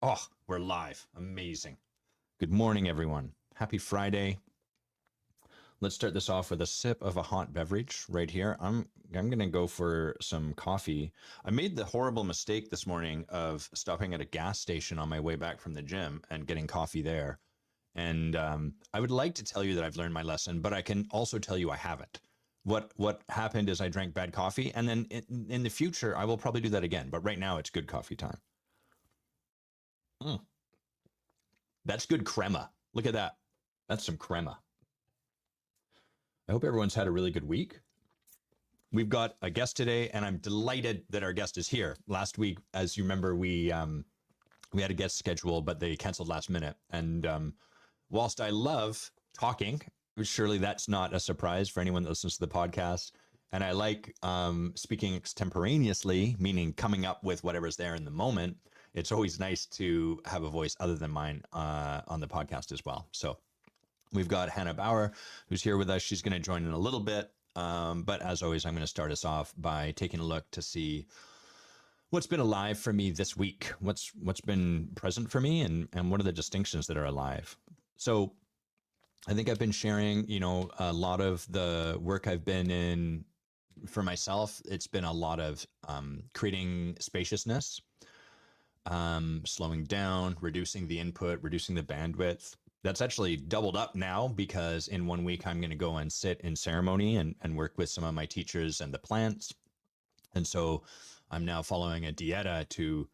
Oh, we're live. Amazing. Good morning, everyone. Happy Friday. Let's start this off with a sip of a hot beverage right here. I'm going to go for some coffee. I made the horrible mistake this morning of stopping at a gas station on my way back from the gym and getting coffee there. And I would like to tell you that I've learned my lesson, but I can also tell you I haven't. What happened is I drank bad coffee, and then in the future I will probably do that again. But right now it's good coffee time. Mm. That's good crema. Look at that. That's some crema. I hope everyone's had a really good week. We've got a guest today, and I'm delighted that our guest is here. Last week, as you remember, we had a guest schedule, but they canceled last minute. And whilst I love talking, surely that's not a surprise for anyone that listens to the podcast. And I like speaking extemporaneously, meaning coming up with whatever's there in the moment. It's always nice to have a voice other than mine on the podcast as well. So we've got Hanna Bauer, who's here with us. She's going to join in a little bit. But as always, I'm going to start us off by taking a look to see what's been alive for me this week, what's been present for me, and what are the distinctions that are alive. So I think I've been sharing, a lot of the work I've been in for myself. It's been a lot of creating spaciousness, slowing down, reducing the input, reducing the bandwidth. That's actually doubled up now because in 1 week I'm going to go and sit in ceremony and work with some of my teachers and the plants. And so I'm now following a dieta to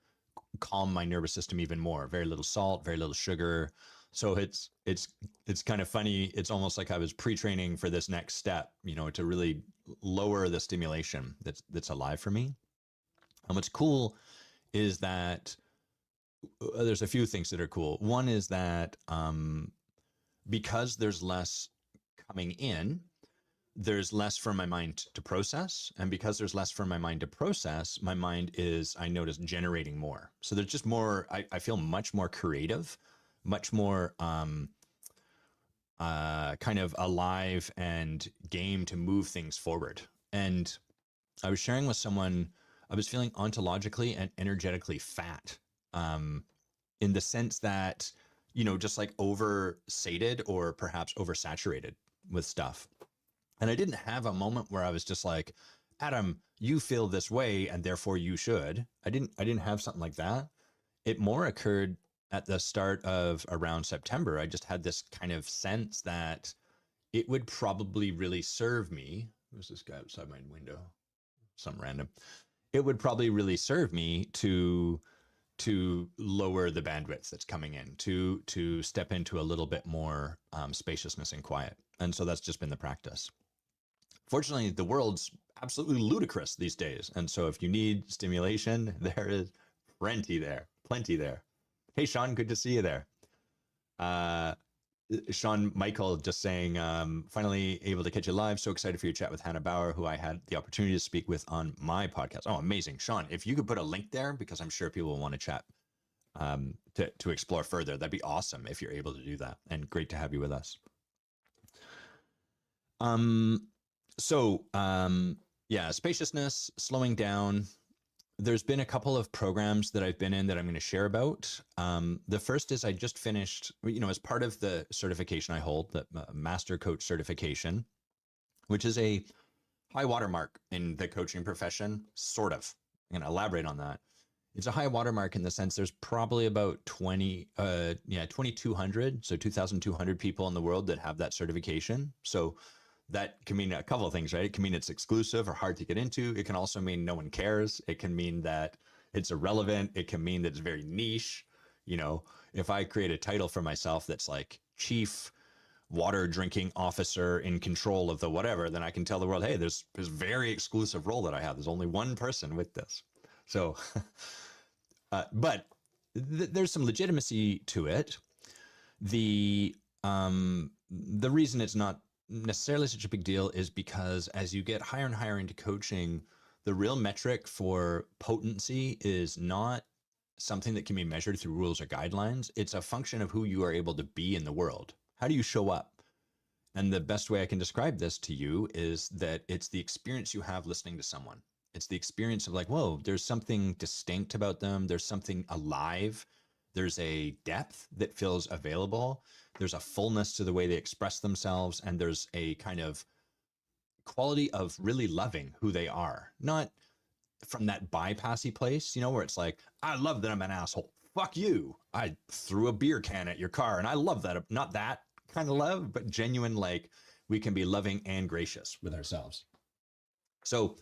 calm my nervous system even more. Very little salt, very little sugar. So it's kind of funny. It's almost like I was pre-training for this next step, to really lower the stimulation that's alive for me. And what's cool is that there's a few things that are cool. One is that because there's less coming in, there's less for my mind to process. And because there's less for my mind to process, my mind is, I notice, generating more. So there's just more, I feel much more creative, much more kind of alive and game to move things forward. And I was sharing with someone, I was feeling ontologically and energetically fat, in the sense that, just like oversated or perhaps oversaturated with stuff. And I didn't have a moment where I was just like, Adam, you feel this way and therefore you should. I didn't have something like that. It more occurred at the start of around September. I just had this kind of sense that it would probably really serve me. Who's this guy outside my window? Some random. It would probably really serve me to lower the bandwidth that's coming in, to step into a little bit more spaciousness and quiet. And so that's just been the practice. Fortunately, the world's absolutely ludicrous these days. And so if you need stimulation, there is plenty there. Plenty there. Hey, Sean, good to see you there. Uh, Sean Michael just saying, finally able to catch you live. So excited for your chat with Hanna Bauer, who I had the opportunity to speak with on my podcast. Oh, amazing. Sean, if you could put a link there, because I'm sure people will want to chat to explore further, that'd be awesome if you're able to do that. And great to have you with us. Yeah, spaciousness, slowing down. There's been a couple of programs that I've been in that I'm going to share about. The first is I just finished, as part of the certification I hold, the Master Coach certification, which is a high watermark in the coaching profession, sort of. I'm going to elaborate on that. It's a high watermark in the sense there's probably about 2,200, so 2,200 people in the world that have that certification. So that can mean a couple of things, right? It can mean it's exclusive or hard to get into. It can also mean no one cares. It can mean that it's irrelevant. It can mean that it's very niche. If I create a title for myself that's like Chief Water Drinking Officer in control of the whatever, then I can tell the world, hey, there's this very exclusive role that I have. There's only one person with this. So, but there's some legitimacy to it. The reason it's not necessarily such a big deal is because as you get higher and higher into coaching, the real metric for potency is not something that can be measured through rules or guidelines. It's a function of who you are able to be in the world. How do you show up? And the best way I can describe this to you is that it's the experience you have listening to someone. It's the experience of like, whoa, there's something distinct about them. There's something alive There's a depth that feels available. There's a fullness to the way they express themselves. And there's a kind of quality of really loving who they are, not from that bypassy place, where it's like, I love that I'm an asshole. Fuck you. I threw a beer can at your car and I love that. Not that kind of love, but genuine, like we can be loving and gracious with ourselves. So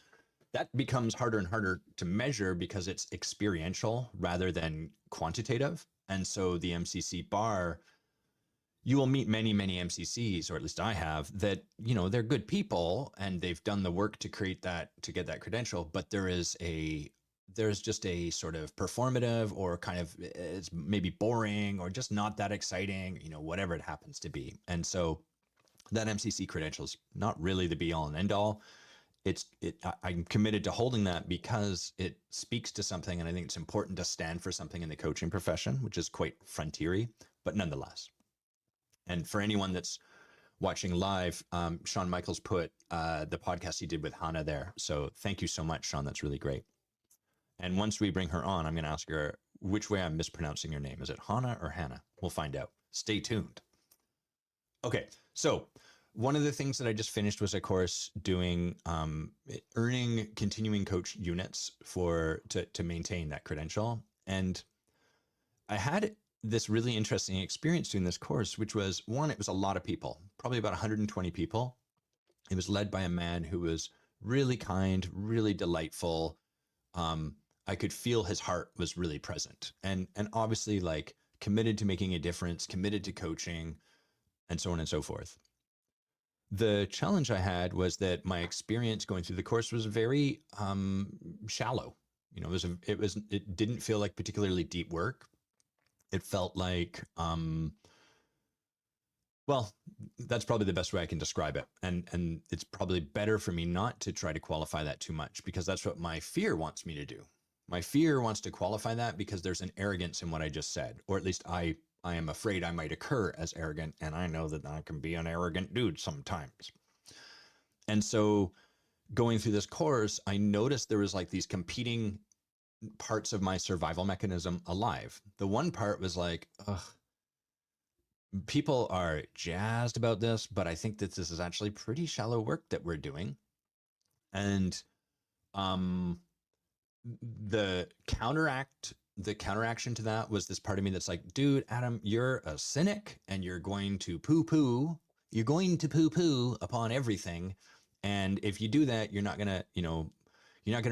that becomes harder and harder to measure because it's experiential rather than quantitative. And so the MCC bar, you will meet many, many MCCs, or at least I have, that, they're good people and they've done the work to create that, to get that credential. But there's just a sort of performative or kind of, it's maybe boring or just not that exciting, whatever it happens to be. And so that MCC credential is not really the be all and end all. I'm committed to holding that because it speaks to something. And I think it's important to stand for something in the coaching profession, which is quite frontiery, but nonetheless. And for anyone that's watching live, Shawn Michaels put the podcast he did with Hanna there. So thank you so much, Shawn. That's really great. And once we bring her on, I'm going to ask her which way I'm mispronouncing your name. Is it Hanna or Hannah? We'll find out. Stay tuned. Okay, so one of the things that I just finished was a course doing earning continuing coach units to maintain that credential. And I had this really interesting experience doing this course, which was one, it was a lot of people, probably about 120 people. It was led by a man who was really kind, really delightful. I could feel his heart was really present and obviously like committed to making a difference, committed to coaching, and so on and so forth. The challenge I had was that my experience going through the course was very shallow. It didn't feel like particularly deep work. It felt like, well, that's probably the best way I can describe it. And it's probably better for me not to try to qualify that too much because that's what my fear wants me to do. My fear wants to qualify that because there's an arrogance in what I just said, or at least I am afraid I might occur as arrogant. And I know that I can be an arrogant dude sometimes. And so going through this course, I noticed there was like these competing parts of my survival mechanism alive. The one part was like, ugh, people are jazzed about this, but I think that this is actually pretty shallow work that we're doing. And the counteraction to that was this part of me that's like, dude, Adam, you're a cynic and you're going to poo-poo upon everything. And if you do that, you're not gonna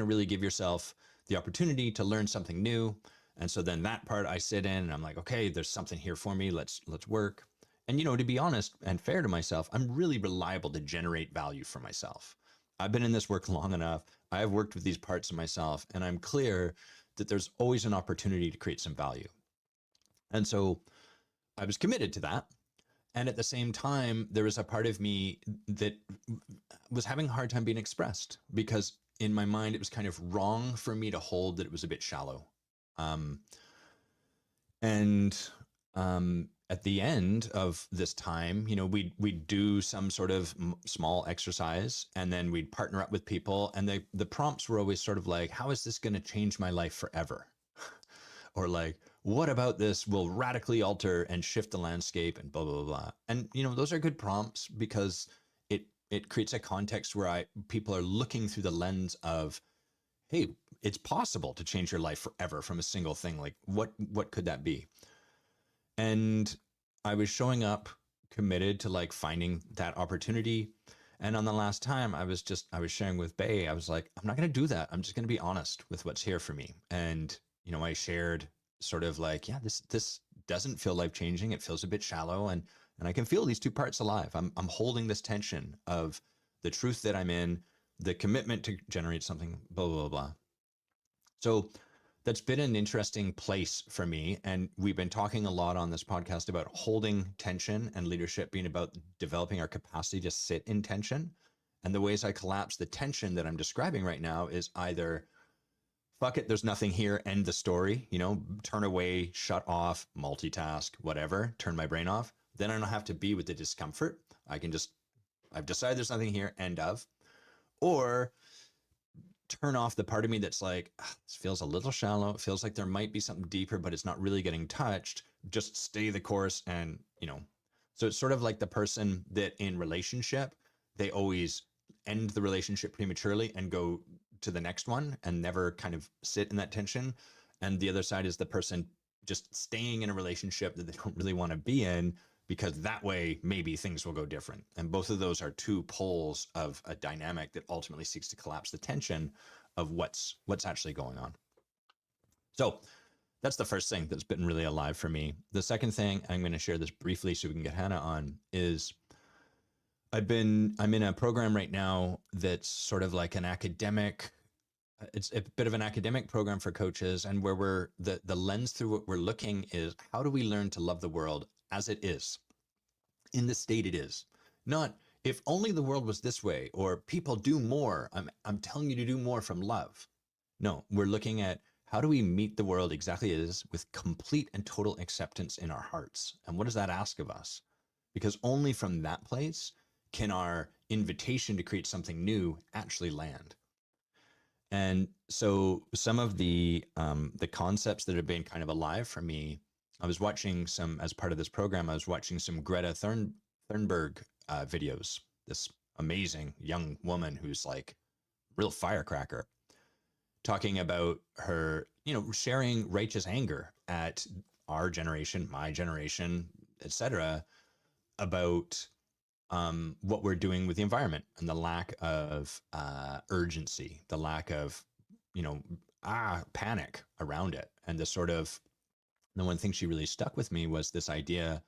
really give yourself the opportunity to learn something new. And so then that part I sit in and I'm like, okay, there's something here for me. Let's work. And, to be honest and fair to myself, I'm really reliable to generate value for myself. I've been in this work long enough. I have worked with these parts of myself and I'm clear that there's always an opportunity to create some value. And so I was committed to that. And at the same time, there was a part of me that was having a hard time being expressed because in my mind, it was kind of wrong for me to hold that it was a bit shallow. At the end of this time, we'd do some sort of small exercise and then we'd partner up with people. And the prompts were always sort of like, how is this going to change my life forever? Or like, what about this will radically alter and shift the landscape and blah, blah, blah. And, those are good prompts because it creates a context where people are looking through the lens of, hey, it's possible to change your life forever from a single thing. Like what could that be? And I was showing up committed to like finding that opportunity. And on the last time I was sharing with Bay, I was like, I'm not going to do that. I'm just going to be honest with what's here for me. And, I shared sort of like, yeah, this doesn't feel life changing. It feels a bit shallow. And I can feel these two parts alive. I'm holding this tension of the truth that I'm in, the commitment to generate something, blah, blah, blah. So that's been an interesting place for me. And we've been talking a lot on this podcast about holding tension and leadership being about developing our capacity to sit in tension. And the ways I collapse the tension that I'm describing right now is either fuck it, there's nothing here, end the story, turn away, shut off, multitask, whatever, turn my brain off. Then I don't have to be with the discomfort. I've decided there's nothing here, end of. Or turn off the part of me that's like, this feels a little shallow. It feels like there might be something deeper, but it's not really getting touched. Just stay the course. And, so it's sort of like the person that in relationship, they always end the relationship prematurely and go to the next one and never kind of sit in that tension. And the other side is the person just staying in a relationship that they don't really want to be in, because that way maybe things will go different. And both of those are two poles of a dynamic that ultimately seeks to collapse the tension of what's actually going on. So that's the first thing that's been really alive for me. The second thing, I'm going to share this briefly so we can get Hanna on, is I'm in a program right now that's sort of like an academic, it's a bit of an academic program for coaches, and where the lens through what we're looking is, how do we learn to love the world as it is, in the state it is? Not if only the world was this way, or people do more. I'm telling you to do more from love. No, we're looking at how do we meet the world exactly as it is, with complete and total acceptance in our hearts. And what does that ask of us? Because only from that place can our invitation to create something new actually land. And so some of the concepts that have been kind of alive for me, I was watching some, as part of this program, I was watching some Greta Thunberg videos, this amazing young woman who's like real firecracker, talking about her, sharing righteous anger at our generation, my generation, etc., about what we're doing with the environment and the lack of urgency, the lack of, panic around it. And the one thing she really stuck with me was this idea,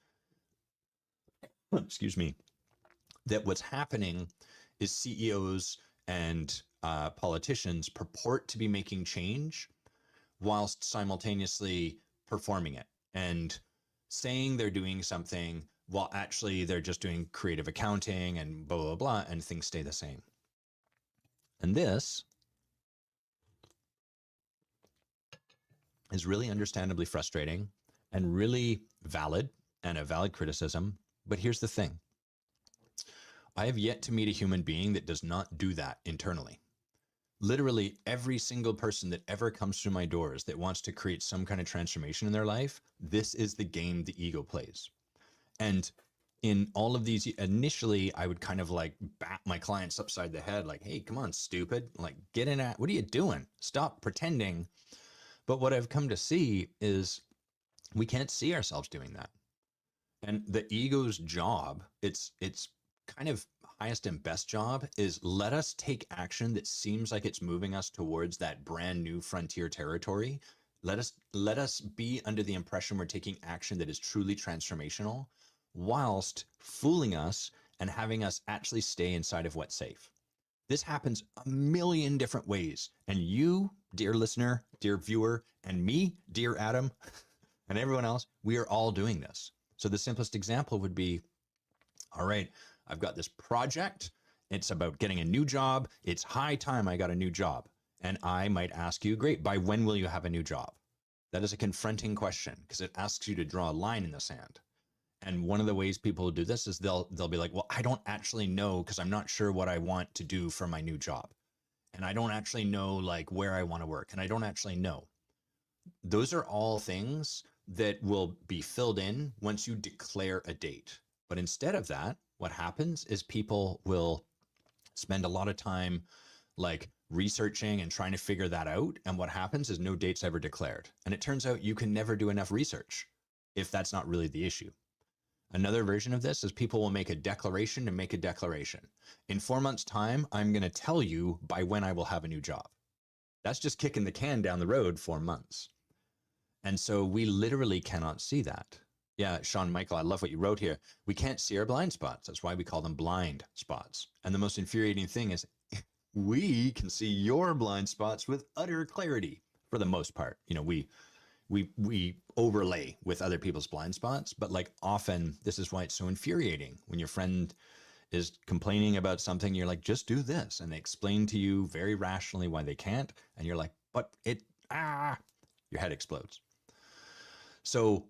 excuse me, that what's happening is CEOs and politicians purport to be making change whilst simultaneously performing it and saying they're doing something, while actually they're just doing creative accounting and blah, blah, blah, and things stay the same. And this is really understandably frustrating and really valid, and a valid criticism. But here's the thing. I have yet to meet a human being that does not do that internally. Literally every single person that ever comes through my doors that wants to create some kind of transformation in their life, this is the game the ego plays. And in all of these, initially, I would kind of like bat my clients upside the head, like, hey, come on, stupid, like, get in at, what are you doing? Stop pretending. But what I've come to see is we can't see ourselves doing that. And the ego's job, its kind of highest and best job, is let us take action that seems like it's moving us towards that brand new frontier territory. Let us be under the impression we're taking action that is truly transformational, whilst fooling us and having us actually stay inside of what's safe. This happens a million different ways. And you, dear listener, dear viewer, and me, dear Adam, and everyone else, we are all doing this. So the simplest example would be, all right, I've got this project. It's about getting a new job. It's high time I got a new job. And I might ask you, great, by when will you have a new job? That is a confronting question, because it asks you to draw a line in the sand. And one of the ways people do this is they'll be like, well, I don't actually know, because I'm not sure what I want to do for my new job. And I don't actually know like where I want to work. And I don't actually know. Those are all things that will be filled in once you declare a date. But instead of that, what happens is people will spend a lot of time like researching and trying to figure that out. And what happens is no date's ever declared. And it turns out you can never do enough research if that's not really the issue. Another version of this is people will make a declaration to make a declaration. In 4 months' time, I'm going to tell you by when I will have a new job. That's just kicking the can down the road 4 months. And so we literally cannot see that. Yeah, Sean Michael, I love what you wrote here. We can't see our blind spots. That's why we call them blind spots. And the most infuriating thing is we can see your blind spots with utter clarity for the most part. We overlay with other people's blind spots, but like often this is why it's so infuriating when your friend is complaining about something. You're like, just do this. And they explain to you very rationally why they can't. And you're like, but your head explodes. So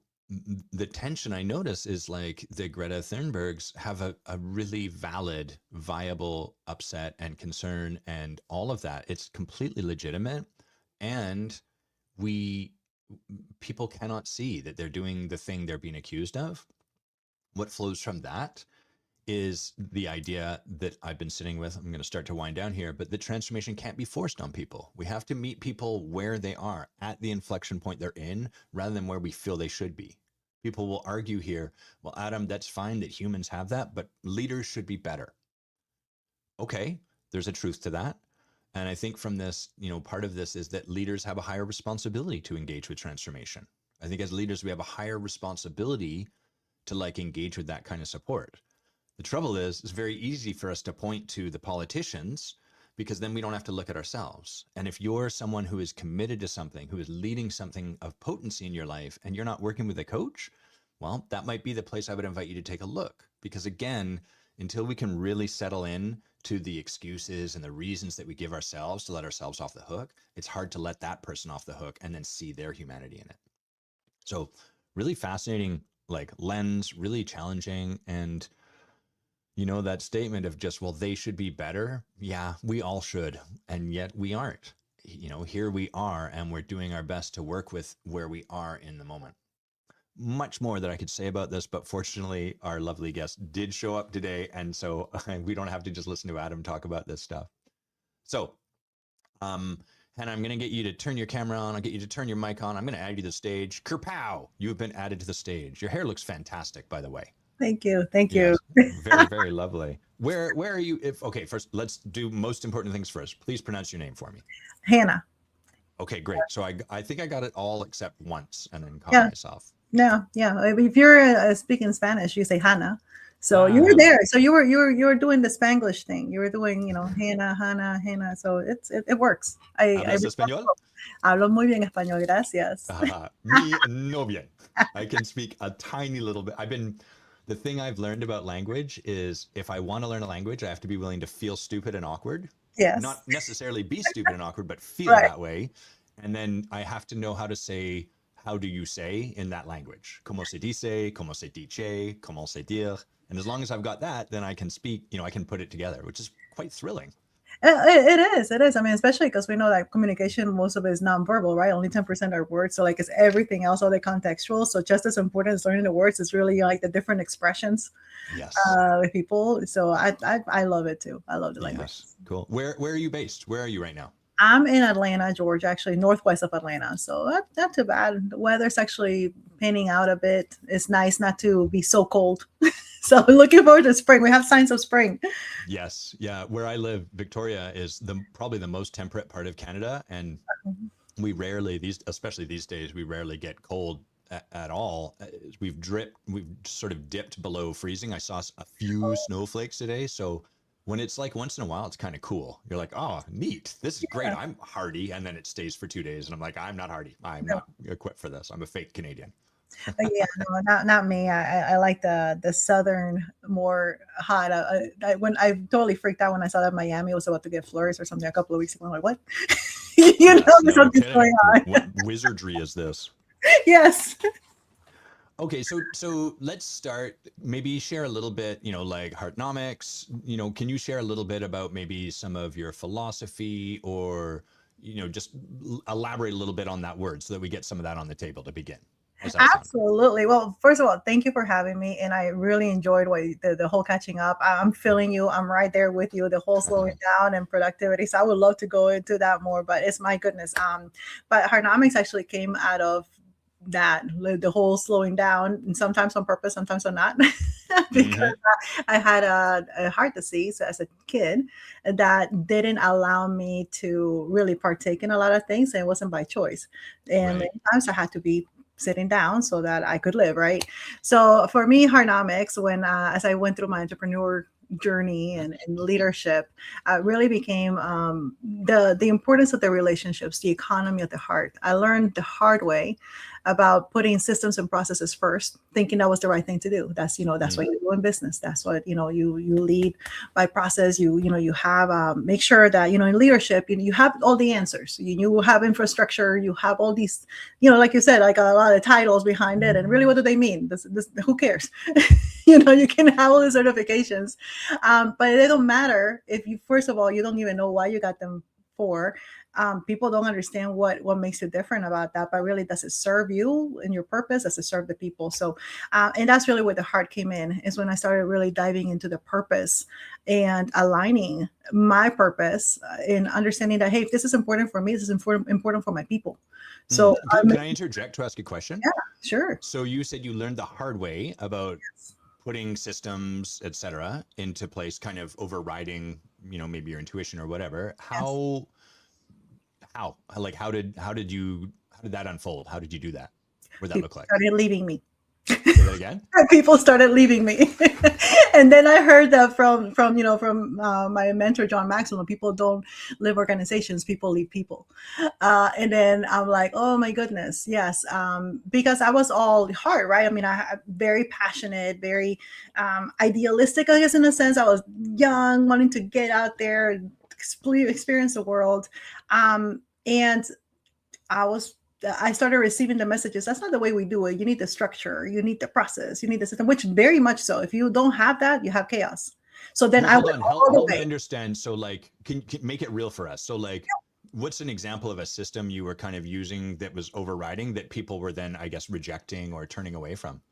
the tension I notice is like the Greta Thunbergs have a really valid, viable upset and concern and all of that. It's completely legitimate. And we, people cannot see that they're doing the thing they're being accused of. What flows from that is the idea that I've been sitting with. I'm going to start to wind down here, but the transformation can't be forced on people. We have to meet people where they are at the inflection point they're in rather than where we feel they should be. People will argue here, well, Adam, that's fine that humans have that, but leaders should be better. Okay, there's a truth to that. And I think from this, part of this is that leaders have a higher responsibility to engage with transformation. I think as leaders, we have a higher responsibility to engage with that kind of support. The trouble is, it's very easy for us to point to the politicians because then we don't have to look at ourselves. And if you're someone who is committed to something, who is leading something of potency in your life, and you're not working with a coach, well, that might be the place I would invite you to take a look. Because again, until we can really settle in to the excuses and the reasons that we give ourselves to let ourselves off the hook, it's hard to let that person off the hook and then see their humanity in it. So really fascinating lens, really challenging. And that statement of just, well, they should be better. Yeah, we all should. And yet we aren't. Here we are, and we're doing our best to work with where we are in the moment. Much more that I could say about this, but fortunately, our lovely guest did show up today. And so we don't have to just listen to Adam talk about this stuff. So, Hanna, I'm going to get you to turn your camera on. I'll get you to turn your mic on. I'm going to add you to the stage. Kerpow! You have been added to the stage. Your hair looks fantastic, by the way. Thank you. Thank you. Very, very lovely. Where are you? Okay, first, let's do most important things first. Please pronounce your name for me. Hanna. Okay, great. So I think I got it all except once and then caught myself. Yeah. If you're speaking Spanish, you say Hanna. So you were there. So you were doing the Spanglish thing. You were doing, Hanna. So it works. ¿Hablas español? Hablo muy bien español, gracias. Me no bien. I can speak a tiny little bit. The thing I've learned about language is if I want to learn a language, I have to be willing to feel stupid and awkward. Yes. Not necessarily be stupid and awkward, but feel that way. And then I have to know how to say, how do you say in that language? Como se dice, como se dice, como se dire. And as long as I've got that, then I can speak, I can put it together, which is quite thrilling. It is. I mean, especially because we know that communication, most of it is nonverbal, right? Only 10% are words. So it's everything else, all the contextual. So just as important as learning the words is really the different expressions with people. So I love it too. I love the language. Yes. Cool. Where are you based? Where are you right now? I'm in Atlanta, Georgia, actually northwest of Atlanta. So not too bad. The weather's actually panning out a bit. It's nice not to be so cold. So looking forward to spring. We have signs of spring. Yes. Yeah. Where I live, Victoria is probably the most temperate part of Canada. And we rarely, especially these days, we rarely get cold at all. We've sort of dipped below freezing. I saw a few snowflakes today. So when it's once in a while, it's kind of cool. You're like, oh, neat. This is great. I'm hardy. And then it stays for 2 days. And I'm like, I'm not hardy. I'm not equipped for this. I'm a fake Canadian. Yeah, no, not me. I like the southern, more hot. I totally freaked out when I saw that Miami was about to get flurries or something a couple of weeks ago. I'm like, what? There's something going on. What wizardry is this? Yes. Okay, so let's start. Maybe share a little bit, Heartnomics. Can you share a little bit about maybe some of your philosophy, or just elaborate a little bit on that word so that we get some of that on the table to begin? Absolutely. Well, first of all, thank you for having me, and I really enjoyed the whole catching up. I'm feeling you. I'm right there with you. The whole slowing down and productivity. So I would love to go into that more, but it's my goodness. But Heartnomics actually came out of that, the whole slowing down, and sometimes on purpose, sometimes on not, because I had a heart disease as a kid that didn't allow me to really partake in a lot of things, and it wasn't by choice. And many times I had to be sitting down so that I could live, right? So for me, Heartnomics, as I went through my entrepreneur journey and leadership, really became the importance of the relationships, the economy of the heart. I learned the hard way about putting systems and processes first, thinking that was the right thing to do. That's, that's what you do in business. That's what, you lead by process. You have, make sure that, in leadership, you have all the answers. You have infrastructure, you have all these, like you said, like a lot of titles behind it. And really, what do they mean? Who cares? You can have all the certifications, but they don't matter if you, first of all, you don't even know why you got them for. People don't understand what makes it different about that, but really, does it serve you and your purpose? Does it serve the people? So, and that's really where the heart came in, is when I started really diving into the purpose and aligning my purpose in understanding that, hey, if this is important for me, this is important for my people. So can I interject to ask a question? Yeah, sure. So you said you learned the hard way about putting systems, etc., into place, kind of overriding, maybe your intuition or whatever. How did that unfold? How did you do that? What did that look like? Started leaving me. Say that again. People started leaving me. And then I heard that from my mentor, John Maxwell, people don't live organizations, people leave people. And then I'm like, oh my goodness, yes. Because I was all heart, right? I mean, I very passionate, very idealistic, I guess, in a sense. I was young, wanting to get out there, experience the world. And I started receiving the messages. That's not the way we do it. You need the structure, you need the process, you need the system, which very much so. If you don't have that, you have chaos. So then help me understand. So like, can make it real for us. So like, what's an example of a system you were kind of using that was overriding that people were then, I guess, rejecting or turning away from?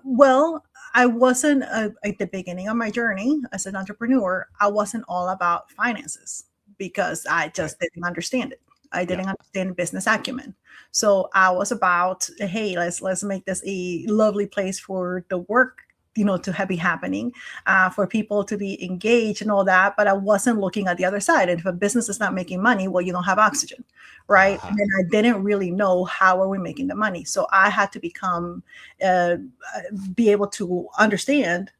Well, I wasn't at the beginning of my journey as an entrepreneur. I wasn't all about finances because I just didn't understand it. I didn't understand business acumen. So I was about, hey, let's make this a lovely place for the work, to be happening, for people to be engaged and all that. But I wasn't looking at the other side. And if a business is not making money, well, you don't have oxygen, right? And then I didn't really know how are we making the money. So I had to be able to understand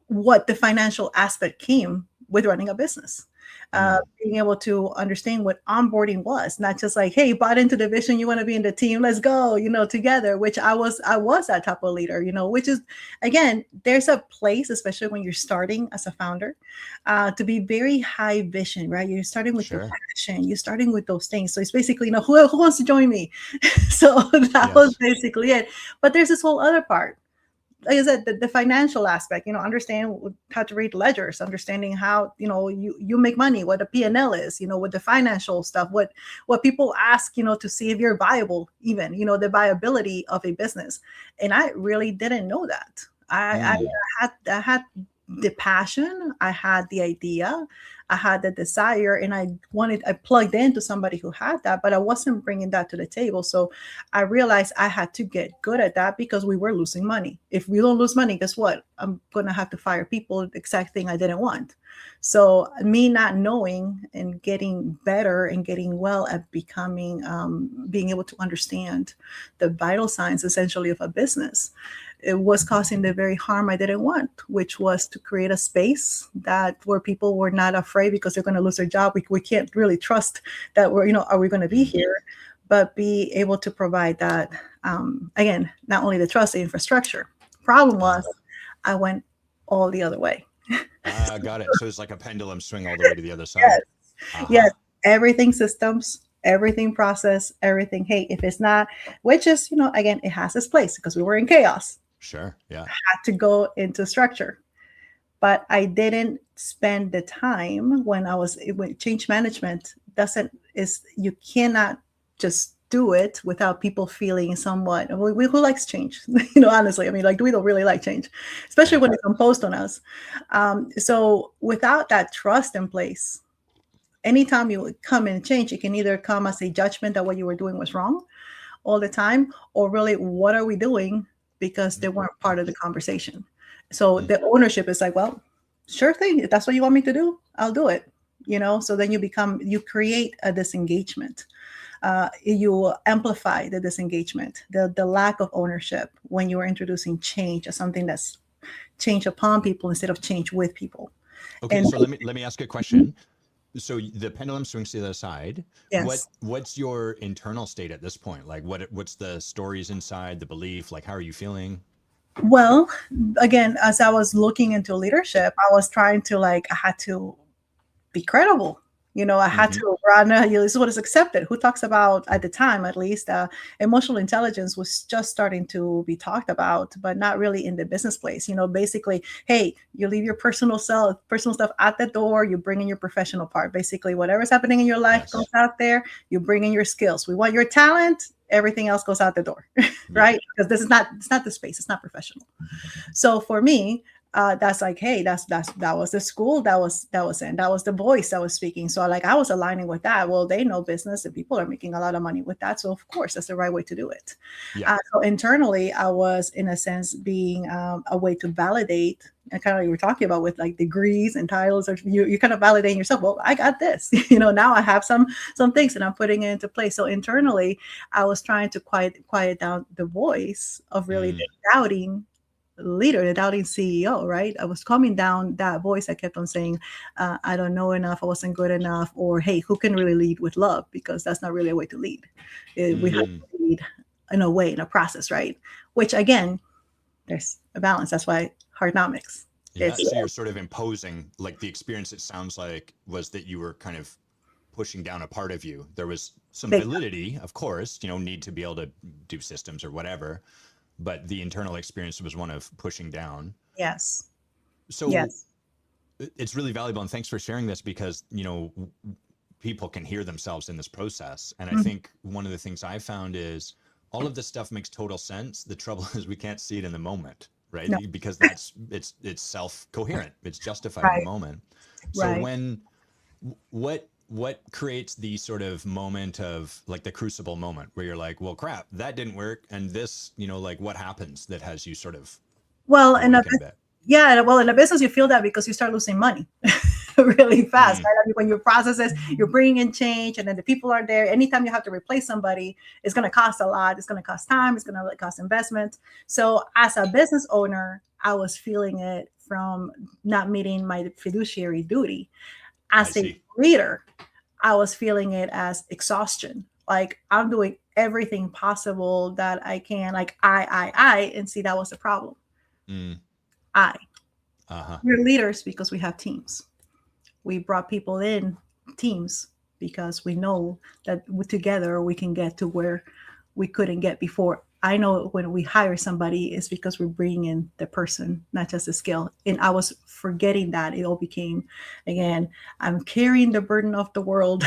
what the financial aspect came with running a business. Being able to understand what onboarding was, not just like, hey, you bought into the vision, you want to be in the team, let's go, together, which I was that type of leader, which is, again, there's a place, especially when you're starting as a founder, to be very high vision, right? You're starting with your passion, you're starting with those things. So it's basically, who wants to join me? So that was basically it. But there's this whole other part. Like I said, the financial aspect, understand how to read ledgers, understanding how, you make money, what a P&L is, with the financial stuff, what people ask, to see if you're viable, even, the viability of a business. And I really didn't know that. I had the passion, I had the idea, I had the desire, and I plugged into somebody who had that, but I wasn't bringing that to the table. So I realized I had to get good at that because we were losing money. If we don't lose money, guess what? I'm going to have to fire people, the exact thing I didn't want. So me not knowing and getting better and getting well at becoming, being able to understand the vital signs essentially of a business, it was causing the very harm I didn't want, which was to create a space where people were not afraid because they're going to lose their job. We can't really trust that are we going to be here, but be able to provide that, again, not only the trust, the infrastructure. Problem was I went all the other way. Got it. So it's like a pendulum swing all the way to the other side. Yes. Everything systems, everything process, everything. Hey, if it's not, which is, again, it has its place because we were in chaos. Sure. Yeah. I had to go into structure, but I didn't spend the time when change management you cannot just do it without people feeling somewhat, who likes change, honestly, I mean, like, we don't really like change, especially when it's imposed on us. So without that trust in place, anytime you come and change, it can either come as a judgment that what you were doing was wrong all the time, or really, what are we doing? Because they weren't part of the conversation. So the ownership is like, well, sure thing. If that's what you want me to do, I'll do it. So then you create a disengagement. You amplify the disengagement, the lack of ownership when you are introducing change as something that's change upon people instead of change with people. Okay, so let me ask you a question. so the pendulum swings to the other side. Yes. What's your internal state at this point? Like what's the stories inside, the belief? Like how are you feeling? Well, again, as I was looking into leadership, I was trying to like, I had to be credible. I had Mm-hmm. to run. This is what is accepted. Who talks about, at the time, at least, emotional intelligence was just starting to be talked about, but not really in the business place. Basically, hey, you leave your personal stuff at the door. You bring in your professional part. Basically, whatever's happening in your life goes Yes. out there. You bring in your skills. We want your talent. Everything else goes out the door, Yeah. right? Because it's not the space. It's not professional. So for me, that's like, hey, that was the school that was the voice that was speaking. So like I was aligning with that. Well, they know business and people are making a lot of money with that. So of course that's the right way to do it. Yeah. So internally, I was in a sense being a way to validate, and kind of like you were talking about with like degrees and titles, or you kind of validating yourself. Well, I got this. Now I have some things and I'm putting it into place. So internally, I was trying to quiet down the voice of really Mm. the doubting leader, the doubting CEO, right? I was calming down that voice that kept on saying, I don't know enough, I wasn't good enough, or hey, who can really lead with love? Because that's not really a way to lead. We have Mm. to lead in a way, in a process, right? Which again, there's a balance. That's why hardnomics. Yeah. It's So you're sort of imposing, like the experience, it sounds like, was that you were kind of pushing down a part of you. There was some big. validity, of course, need to be able to do systems or whatever, but the internal experience was one of pushing down. Yes. So Yes. it's really valuable, and thanks for sharing this, because people can hear themselves in this process. And I Mhm. think one of the things I found is all of this stuff makes total sense. The trouble is we can't see it in the moment, right? No. Because it's self-coherent, it's justified in the Right. moment. So Right. when what creates the sort of moment of like the crucible moment where you're like, well, crap, that didn't work, and this, like what happens that has you sort of Well, awaken a bit? yeah, well, in a business, you feel that because you start losing money really fast, Mm. right? I mean, when your processes, you're bringing in change, and then the people are there. Anytime you have to replace somebody, it's going to cost a lot. It's going to cost time. It's going to cost investment. So, as a business owner, I was feeling it from not meeting my fiduciary duty. I As a see. leader, I was feeling it as exhaustion. Like I'm doing everything possible that I can. Like and see that was the problem. Mm. I Uh-huh. We're leaders because we have teams. We brought people in teams because we know that together we can get to where we couldn't get before. I know when we hire somebody, it's because we're bringing in the person, not just the skill. And I was forgetting that. It all became, again, I'm carrying the burden of the world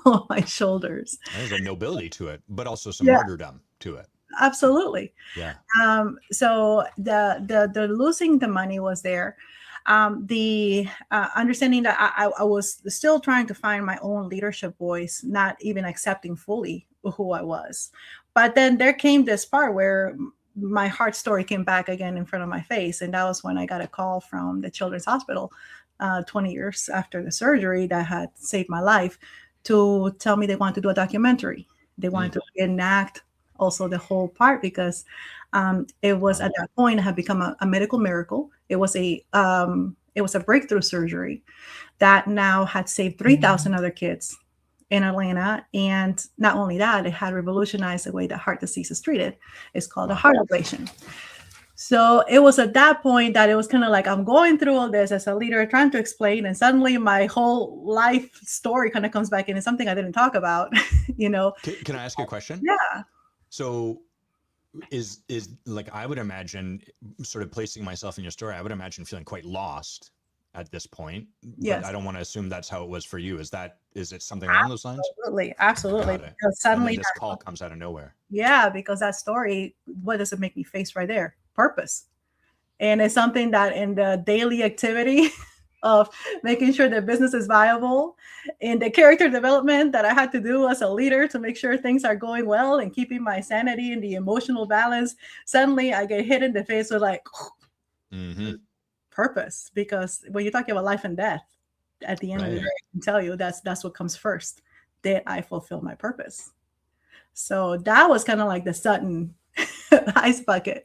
on my shoulders. There's a nobility to it, but also some Yeah, martyrdom to it. absolutely. Yeah. So the losing the money was there. The understanding that I was still trying to find my own leadership voice, not even accepting fully who I was. But then there came this part where my heart story came back again in front of my face, and that was when I got a call from the Children's Hospital, 20 years after the surgery that had saved my life, to tell me they wanted to do a documentary. They wanted Mm. to enact also the whole part because it was Wow. at that point it had become a medical miracle. It was a breakthrough surgery that now had saved 3,000 other kids in Atlanta, and not only that, it had revolutionized the way that heart disease is treated. It's called a Wow. heart ablation. So it was at that point that it was kind of like I'm going through all this as a leader, trying to explain, and suddenly my whole life story kind of comes back in. It's something I didn't talk about, you know. Can I ask you a question? Yeah. So is like, I would imagine, sort of placing myself in your story, I would imagine feeling quite lost at this point, but I Yes. don't want to assume that's how it was for you. Is it something along those lines? Absolutely, absolutely. Got it. Because And then suddenly this call comes out of nowhere. yeah, because that story, what does it make me face right there? Purpose. And it's something that in the daily activity of making sure the business is viable, in the character development that I had to do as a leader to make sure things are going well and keeping my sanity and the emotional balance, suddenly I get hit in the face with like Mm-hmm. purpose. Because when you're talking about life and death, at the end of the day, Right. I can tell you that's what comes first. Did I fulfill my purpose? So that was kind of like the sudden ice bucket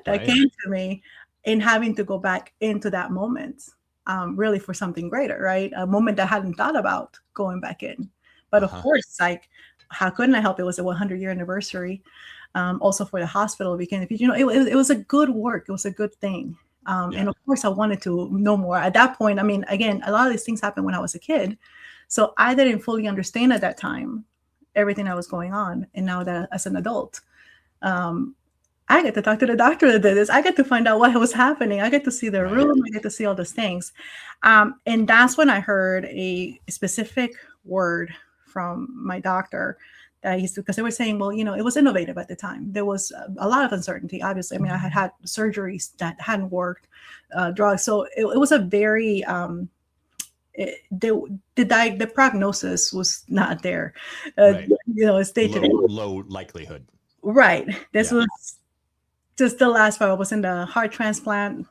that Right. came to me in having to go back into that moment. really for something greater, right? A moment that I hadn't thought about going back in. But of course, like, how couldn't I help? It was a 100-year anniversary. Also for the hospital, because it was a good work. It was a good thing. And of course, I wanted to know more. At that point, I mean, again, a lot of these things happened when I was a kid. So I didn't fully understand at that time everything that was going on. And now that as an adult, I get to talk to the doctor that did this. I get to find out what was happening. I get to see the room. I get to see all those things. And that's when I heard a specific word from my doctor that I used to, because they were saying, well, it was innovative at the time. There was a lot of uncertainty, obviously. I mean, I had surgeries that hadn't worked, drugs. So it was a very, the prognosis was not there. Stage low likelihood. Right. This was just the last part. I was in the heart transplant,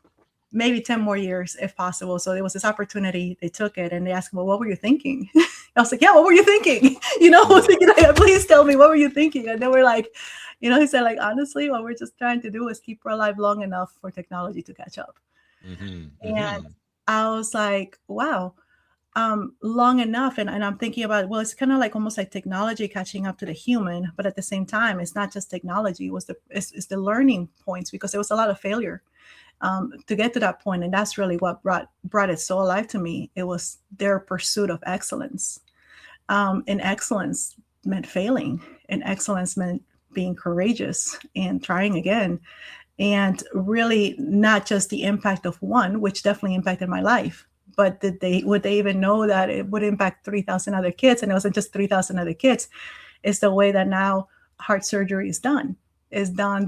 maybe 10 more years if possible. So there was this opportunity. They took it and they asked me, well, what were you thinking? I was like, yeah, what were you thinking? I was thinking, please tell me, what were you thinking? And they were like, he said, like, honestly, what we're just trying to do is keep her alive long enough for technology to catch up. And I was like, wow, long enough. And I'm thinking about, well, it's kind of like almost like technology catching up to the human, but at the same time, it's not just technology. It's the learning points, because there was a lot of failure to get to that point. And that's really what brought it so alive to me. It was their pursuit of excellence. And excellence meant failing, and excellence meant being courageous and trying again. And really not just the impact of one, which definitely impacted my life, but would they even know that it would impact 3,000 other kids? And it wasn't just 3,000 other kids. It's the way that now heart surgery is done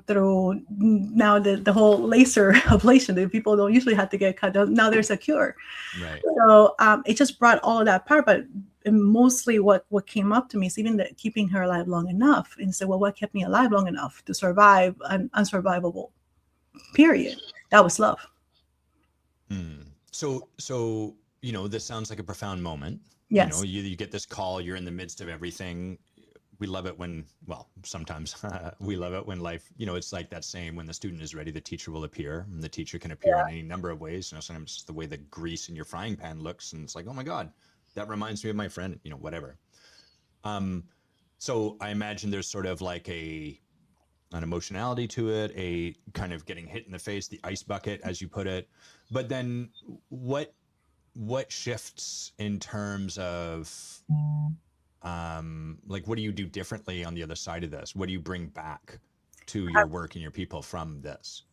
through now the whole laser ablation that people don't usually have to get cut. Now there's a cure. Right. So it just brought all of that part, but mostly what came up to me is even keeping her alive long enough. And so, well, what kept me alive long enough to survive an unsurvivable period? That was love. So, this sounds like a profound moment. Yes. You get this call, you're in the midst of everything. We love it when, well, sometimes we love it when life, it's like that saying, when the student is ready, the teacher will appear. And the teacher can appear in any number of ways. Sometimes it's the way the grease in your frying pan looks, and it's like, oh my God, that reminds me of my friend, whatever. So I imagine there's sort of like an emotionality to it, a kind of getting hit in the face, the ice bucket, as you put it. But then what shifts in terms of, like, what do you do differently on the other side of this? What do you bring back to your work and your people from this?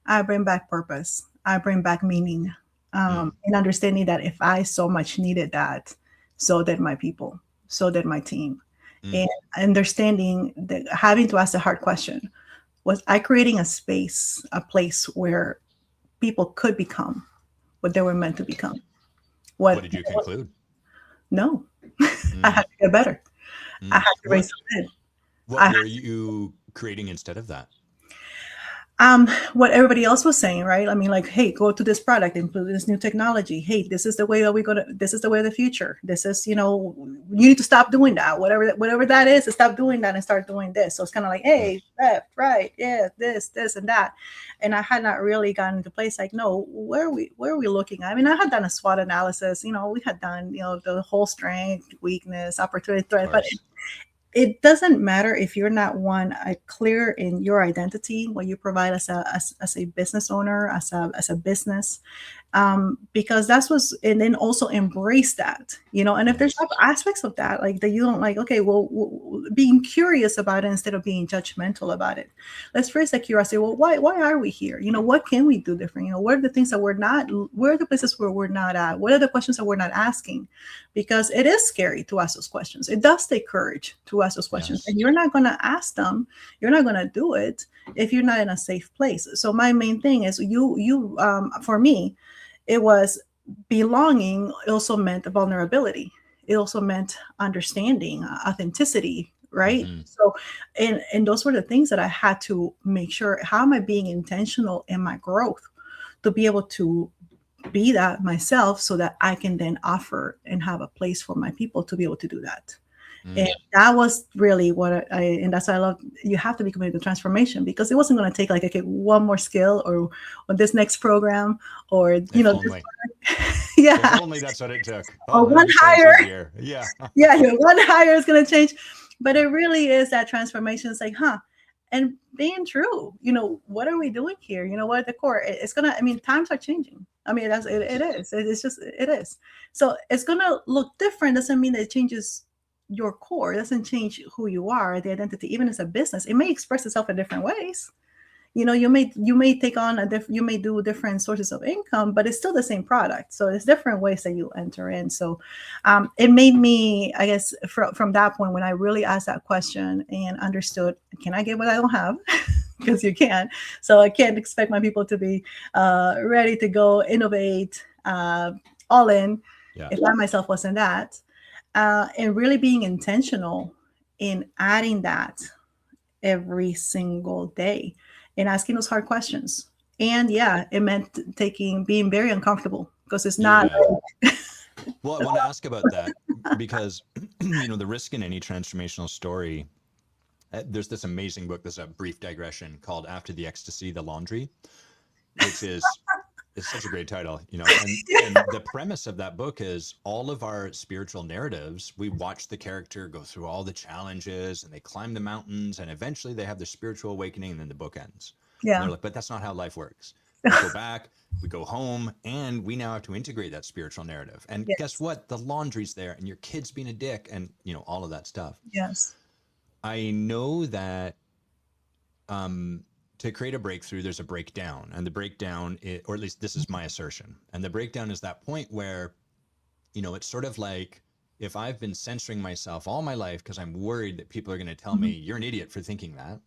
I bring back purpose. I bring back meaning, and understanding that if I so much needed that, so did my people, so did my team. And understanding that, having to ask the hard question, was I creating a space, a place where people could become what they were meant to become? What did you conclude? No. I had to get better. I had to raise the lid. What were you creating instead of that? What everybody else was saying, right? I mean, like, hey, go to this product, include this new technology. Hey, this is the way that this is the way of the future. This is, you need to stop doing that. Whatever that is, stop doing that and start doing this. So it's kind of like, hey, left, right, yeah, this, and that. And I had not really gotten into place like, no, where are we looking at? I mean, I had done a SWOT analysis, we had done, the whole strength, weakness, opportunity, threat, but it doesn't matter if you're not clear in your identity, what you provide as a business owner, as a business, because and then also embrace that, and if there's aspects of that, like that you don't like, okay, well, being curious about it instead of being judgmental about it. Let's raise that curiosity. Well, why are we here? What can we do different? What are the things that where are the places where we're not at? What are the questions that we're not asking? Because it is scary to ask those questions. It does take courage to ask those questions. Yes. And you're not going to ask them. You're not going to do it if you're not in a safe place. So my main thing is for me, it was belonging. It also meant vulnerability. It also meant understanding, authenticity, right? Mm-hmm. So, and those were the things that I had to make sure, how am I being intentional in my growth to be able to be that myself so that I can then offer and have a place for my people to be able to do that. And that was really what and that's why I love, you have to be committed to transformation, because it wasn't going to take like, okay, one more skill, or this next program, or, If this, only. If yeah, only that's what it took. or Oh, that'd one be so much hire. easier. Yeah. Yeah, one hire is going to change. But it really is that transformation. It's like, and being true, what are we doing here? What at the core? It's gonna, I mean, times are changing. I mean, it is. It's just, it is. So it's gonna look different. Doesn't mean that it changes your core. It doesn't change who you are, the identity. Even as a business, it may express itself in different ways. You may take on you may do different sources of income, but it's still the same product. So it's different ways that you enter in. So it made me, I guess, from that point, when I really asked that question and understood, can I get what I don't have? Because you can. So I can't expect my people to be ready to go innovate, all in, if I myself wasn't that. And really being intentional in adding that every single day and asking those hard questions. And yeah, it meant being very uncomfortable, because it's not. Yeah. Well, I want to ask about that because, the risk in any transformational story, there's this amazing book, there's a brief digression called After the Ecstasy, The Laundry, which is, it's such a great title, and the premise of that book is all of our spiritual narratives, we watch the character go through all the challenges and they climb the mountains and eventually they have their spiritual awakening and then the book ends. Yeah. And they're like, but that's not how life works. We go back, we go home, and we now have to integrate that spiritual narrative. And guess what? The laundry's there and your kid's being a dick and, all of that stuff. Yes. I know that to create a breakthrough, there's a breakdown, and the breakdown, or at least this is my assertion, and the breakdown is that point where, it's sort of like, if I've been censoring myself all my life because I'm worried that people are going to tell me you're an idiot for thinking that,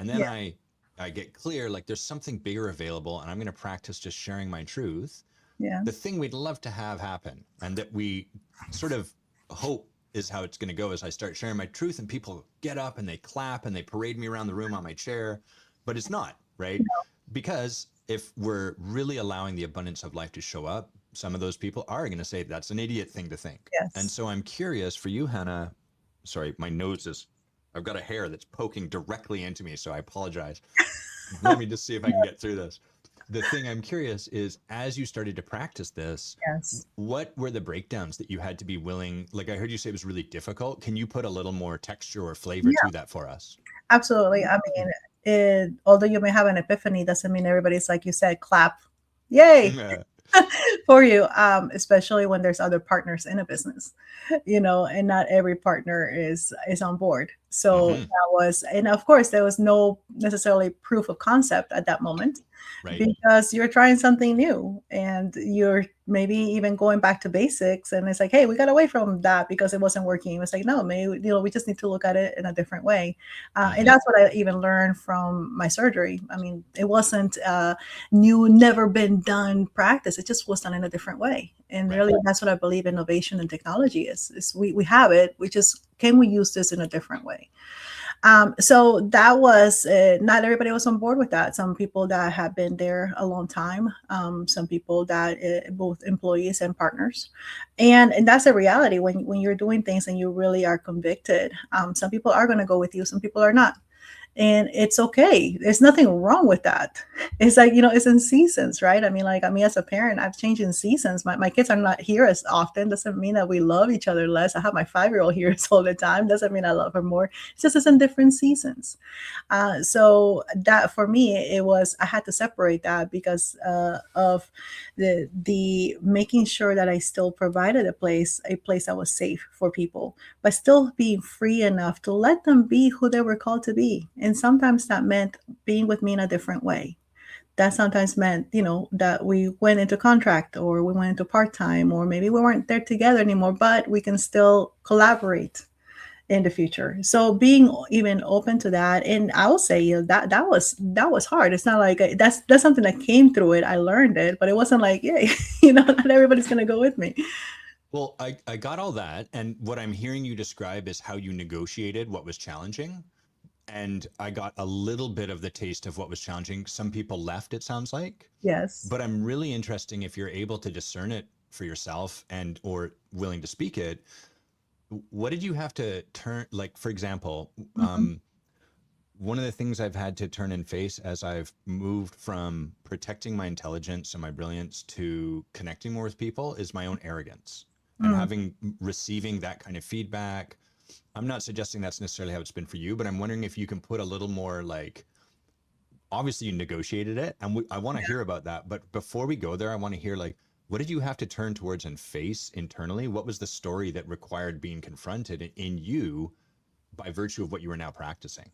and then I get clear, like there's something bigger available, and I'm going to practice just sharing my truth. Yeah. The thing we'd love to have happen, and that we sort of hope is how it's going to go, is I start sharing my truth and people get up and they clap and they parade me around the room on my chair. But it's not, right? No. Because if we're really allowing the abundance of life to show up, some of those people are going to say that's an idiot thing to think. Yes. And so I'm curious for you, Hanna. Sorry, my nose is, I've got a hair that's poking directly into me, so I apologize. Let me just see if I can get through this. The thing I'm curious is, as you started to practice this, what were the breakdowns that you had to be willing, like I heard you say it was really difficult. Can you put a little more texture or flavor to that for us? Absolutely. I mean, although you may have an epiphany, doesn't mean everybody's, like you said, clap, yay, for you, especially when there's other partners in a business, and not every partner is on board. So that was, and of course, there was no necessarily proof of concept at that moment. Right. Because you're trying something new and you're maybe even going back to basics, and it's like, hey, we got away from that because it wasn't working. It's like, no, maybe, we just need to look at it in a different way. And that's what I even learned from my surgery. I mean, it wasn't new, never been done practice. It just was done in a different way. And really, that's what I believe innovation and technology is we have it. We just, can we use this in a different way? So that was, not everybody was on board with that. Some people that have been there a long time, some people that both employees and partners. And that's a reality when you're doing things and you really are convicted. Some people are going to go with you. Some people are not. And it's okay. There's nothing wrong with that. It's like, it's in seasons, right? I mean, like, as a parent, I've changed in seasons. My kids are not here as often. Doesn't mean that we love each other less. I have my 5-year-old here all the time. Doesn't mean I love her more. It's just, it's in different seasons. So that for me, I had to separate that because of the making sure that I still provided a place that was safe for people, but still being free enough to let them be who they were called to be. And sometimes that meant being with me in a different way. That sometimes meant, that we went into contract or we went into part-time, or maybe we weren't there together anymore, but we can still collaborate in the future. So being even open to that. And I will say, that was hard. It's not like that's something that came through it. I learned it, but it wasn't like, yay, not everybody's going to go with me. Well, I got all that. And what I'm hearing you describe is how you negotiated what was challenging. And I got a little bit of the taste of what was challenging. Some people left, it sounds like. Yes. But I'm really interested if you're able to discern it for yourself or willing to speak it. what did you have to turn, like, for example, Mhm. one of the things I've had to turn and face as I've moved from protecting my intelligence and my brilliance to connecting more with people is my own arrogance. And Mm. having receiving that kind of feedback, I'm not suggesting that's necessarily how it's been for you, but I'm wondering if you can put a little more, like, obviously you negotiated it, and I want to hear about that. But before we go there, I want to hear, like, what did you have to turn towards and face internally? What was the story that required being confronted in you by virtue of what you were now practicing?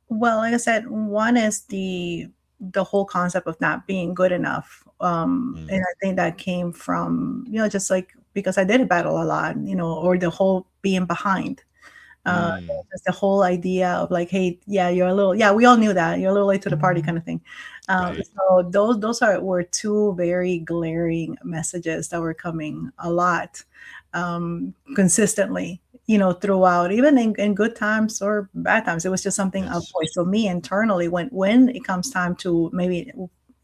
Well, like I said, one is the whole concept of not being good enough. Mm, And I think that came from, just like because I did battle a lot, or the whole being behind. Uh, mm, just the whole idea of like, hey, yeah, you're a little, yeah, we all knew that you're a little late to the party kind of thing. right. So those were two very glaring messages that were coming a lot, consistently, throughout, even in good times or bad times. It was just something of Yes. voice. So me internally, when it comes time to maybe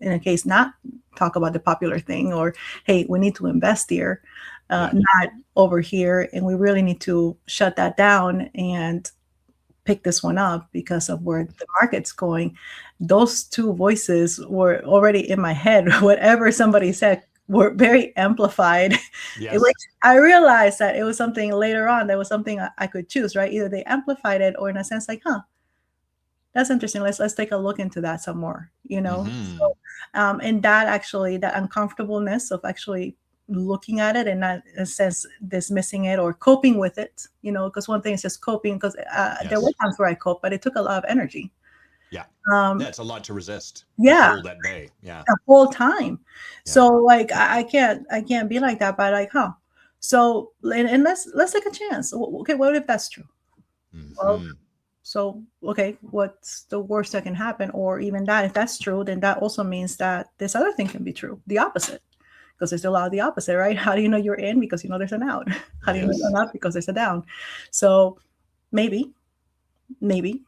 in a case not talk about the popular thing, or hey, we need to invest here, Yeah. not over here, and we really need to shut that down and pick this one up because of where the market's going. Those two voices were already in my head. Whatever somebody said were very amplified. Which Yes. I realized that it was something later on. There was something I could choose, right? Either they amplified it, or in a sense, like, huh, that's interesting. Let's take a look into that some more. Mm-hmm. So, and that actually, that uncomfortableness of actually looking at it and not, in a sense, dismissing it or coping with it. Because one thing is just coping. Because there were Yes. times where I coped, but it took a lot of energy. Yeah. Yeah. Um, It's a lot to resist and yeah, hold at bay. Yeah. the whole time. Yeah. So like I can't be like that. But like, huh? So and let's take a chance. Okay, what if that's true? Well, Mm-hmm. so, okay, what's the worst that can happen? Or even that, if that's true, then that also means that this other thing can be true, the opposite. Because there's a lot of the opposite, right? How do you know you're in? Because you know there's an out. How do you know you're Yes. not? Because there's a down. So maybe, maybe.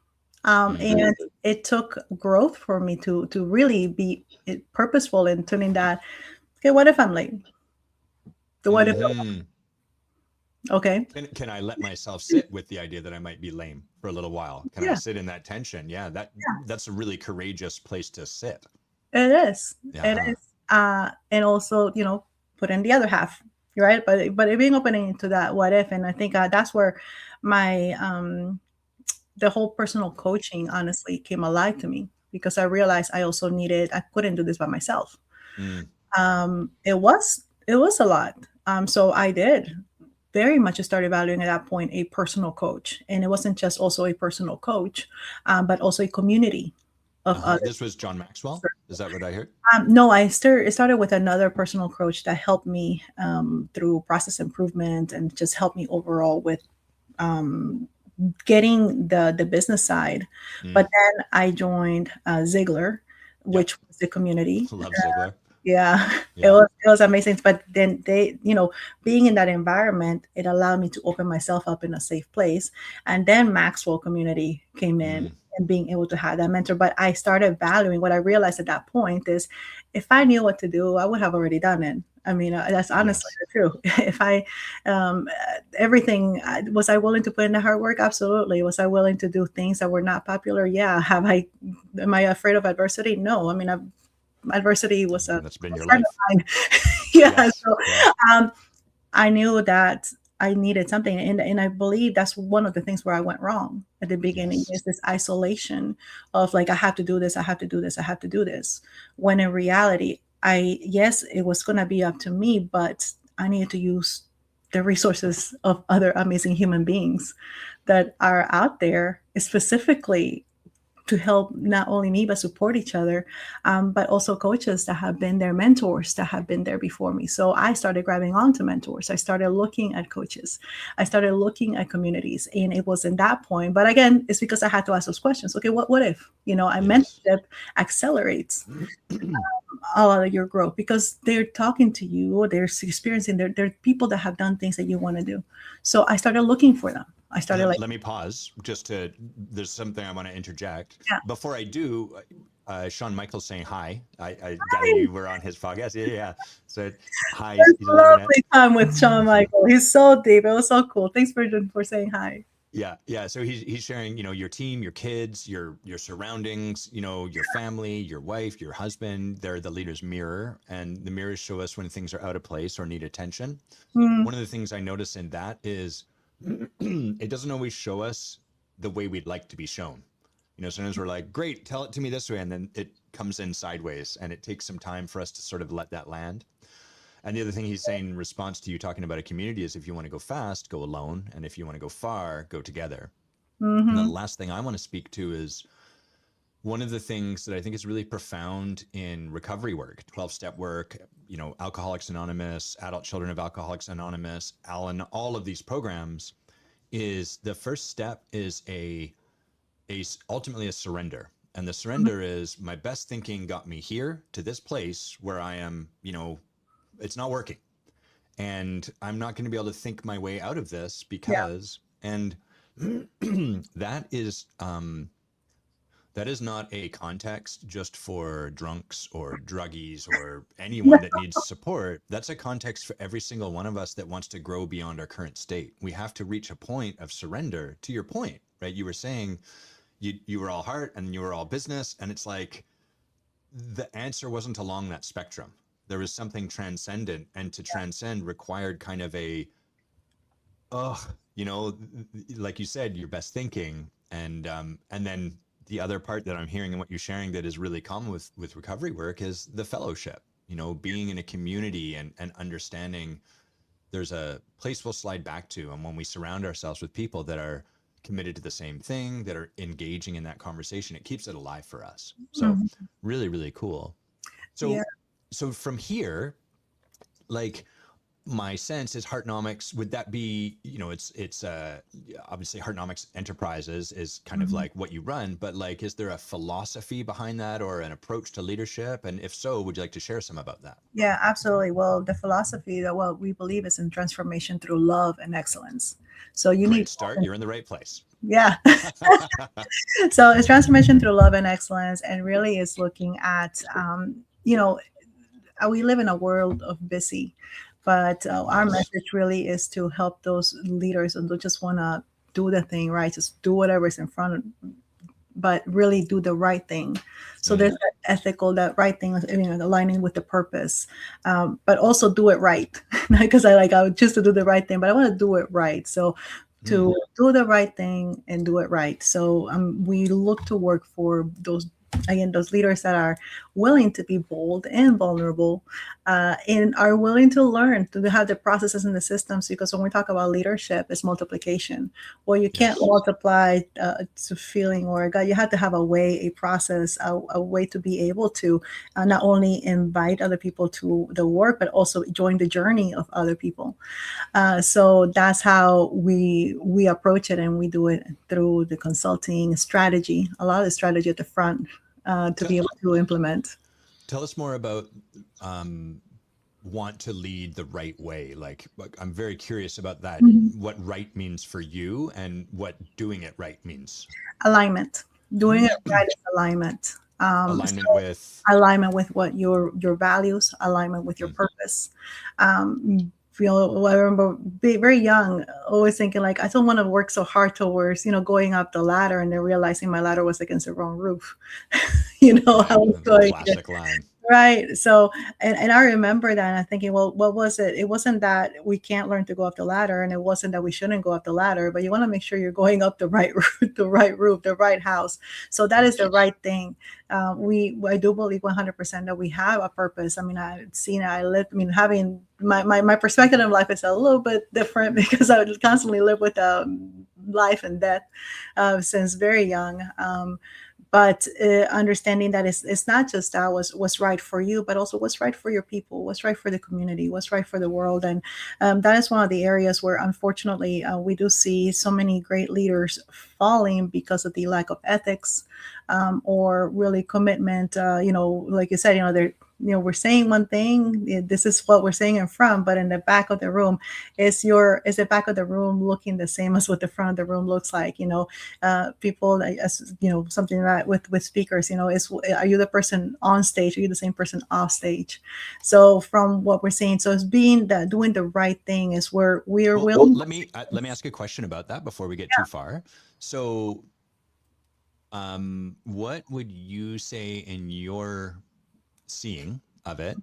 Mm-hmm. And it took growth for me to really be purposeful in turning that. Okay, what if I'm late? The what if? Mm-hmm. Okay, Can I let myself sit with the idea that I might be lame for a little while? Can I yeah, sit in that tension? Yeah, that's a really courageous place to sit. it is. It Yeah. is. And also, put in the other half, right? But it being opening into that what if, and I think that's where my the whole personal coaching honestly came alive to me, because I realized I couldn't do this by myself. Mm, It was a lot. So I did very much started valuing at that point a personal coach, and it wasn't just also a personal coach, but also a community of uh-huh. others. This was John Maxwell. Is that what I heard? No, it started with another personal coach that helped me through process improvement and just helped me overall with um, getting the business side. But Mm, then I joined Ziegler, yep. which was the community. Love Ziegler. Yeah, it Yeah. was it was amazing. But then being in that environment, it allowed me to open myself up in a safe place. And then Maxwell Community came in, Mm, and being able to have that mentor. But I started valuing what I realized at that point is, if I knew what to do, I would have already done it. I mean, that's honestly yes. the truth. If I everything was I willing to put in the hard work? Absolutely. Was I willing to do things that were not popular? Yeah. Have I? Am I afraid of adversity? No. I mean, adversity was a That's been your friend of life. mine. Yeah, Yes. so Yeah. um, I knew that I needed something, and I believe that's one of the things where I went wrong at the beginning, Yes. is this isolation of like, I have to do this, I have to do this, I have to do this. When in reality, yes, it was going to be up to me, but I needed to use the resources of other amazing human beings that are out there, specifically to help not only me but support each other, but also coaches that have been their mentors that have been there before me. So I started grabbing onto mentors. I started looking at coaches. I started looking at communities, and it was in that point. But again, it's because I had to ask those questions. Okay, what if I Yes. mentorship accelerates a lot of your growth, because they're talking to you, or they're experiencing. They're people that have done things that you want to do. So I started looking for them. I started like, Let me pause just to, there's something I want to interject. yeah, Before I do, Sean Michael's saying hi. I gather you were on his podcast. Yeah, yeah. So hi, It's he's a loving it. lovely time with Shawn Michael. He's so deep. It was so cool. Thanks for saying hi. Yeah, yeah. So he's sharing, your team, your kids, your surroundings, your family, your wife, your husband. They're the leader's mirror, and the mirrors show us when things are out of place or need attention. Mm, One of the things I notice in that is it doesn't always show us the way we'd like to be shown. Sometimes we're like, great, tell it to me this way, and then it comes in sideways, and it takes some time for us to sort of let that land. And the other thing he's saying in response to you talking about a community is if you want to go fast, go alone. And if you want to go far, go together. And the mm-hmm. last thing I want to speak to is one of the things that I think is really profound in recovery work, 12-step work, Alcoholics Anonymous, Adult Children of Alcoholics Anonymous, Alan, all of these programs, is the first step is ultimately a surrender. And the surrender is my best thinking got me here to this place where I am, it's not working. And I'm not going to be able to think my way out of this Yeah. because, and that is not a context just for drunks or druggies or anyone that needs support. That's a context for every single one of us that wants to grow beyond our current state. We have to reach a point of surrender. To your point, right? You were saying you were all heart and you were all business, and it's like the answer wasn't along that spectrum. There was something transcendent, and to transcend required kind of like you said, your best thinking, and then the other part that I'm hearing and what you're sharing that is really common with recovery work is the fellowship. Being in a community and understanding there's a place we'll slide back to, and when we surround ourselves with people that are committed to the same thing, that are engaging in that conversation, it keeps it alive for us. So Mhm. really, really cool. Yeah. So from here, like my sense is Heartnomics, would that be, it's obviously Heartnomics Enterprises is kind of Mhm. like what you run, but like, is there a philosophy behind that or an approach to leadership? And if so, would you like to share some about that? Yeah, absolutely. Well, the philosophy that what we believe is in transformation through love and excellence. So you need, Great start. You're in the right place. yeah. So it's transformation through love and excellence, and really is looking at, we live in a world of busy, but our Yes. message really is to help those leaders who don't just want to do the thing right, just do whatever's in front of, but really do the right thing. So there's that ethical, that right thing, aligning with the purpose, but also do it right. Not because I would choose to do the right thing, but I want to do it right. So Mm. to do the right thing and do it right. So we look to work for those leaders that are willing to be bold and vulnerable, and are willing to learn to have the processes and the systems. Because when we talk about leadership, it's multiplication. Well, you can't Yes. multiply to feeling or God. You have to have a way, a process, a way to be able to not only invite other people to the work, but also join the journey of other people. So that's how we approach it, and we do it through the consulting strategy. A lot of the strategy at the front to Tell, be able to implement. tell us more about um, want to lead the right way. Like, I'm very curious about that. Mhm. What right means for you and what doing it right means. Alignment. Doing it right is alignment. Alignment So with. alignment with what your values, alignment with your Mm, purpose. I remember being very young, always thinking like I don't want to work so hard towards going up the ladder, and then realizing my ladder was against the wrong roof. I right. was That's a going. classic line. Right. So, and I remember that, and I'm thinking, well, what was it? It wasn't that we can't learn to go up the ladder, and it wasn't that we shouldn't go up the ladder, but you want to make sure you're going up the right route, the right roof, the right house. So that is the Yes. right thing. I do believe 100% that we have a purpose. I mean, I've seen it. I lived. I mean, having my perspective of life is a little bit different because I would constantly live with life and death since very young. But understanding that it's not just that what's right for you, but also what's right for your people, what's right for the community, what's right for the world. And that is one of the areas where unfortunately we do see so many great leaders falling because of the lack of ethics, or really commitment. Like you said, we're saying one thing, this is what we're saying in front, but in the back of the room, is the back of the room looking the same as what the front of the room looks like? People, as something that with speakers, is, are you the person on stage? Are you the same person off stage? So from what we're saying, so it's doing the right thing is where we are willing. Let me ask a question about that before we get too far. So, what would you say in your seeing of it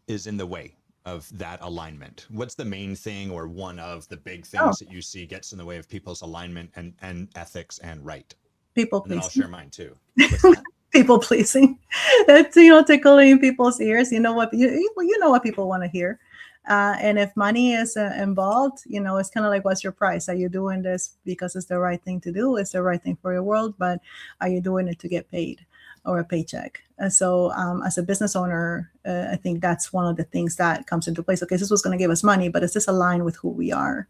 is in the way of that alignment? What's the main thing, or one of the big things that you see gets in the way of people's alignment and ethics and right? People And then I'll pleasing. share mine too. What's that? People pleasing. That's tickling people's ears. You know what what people want to hear. And if money is involved, it's kind of like, what's your price? Are you doing this because it's the right thing to do? It's the right thing for your world, but are you doing it to get paid or a paycheck? So as a business owner, I think that's one of the things that comes into place. Okay, this was going to give us money, but is this aligned with who we are,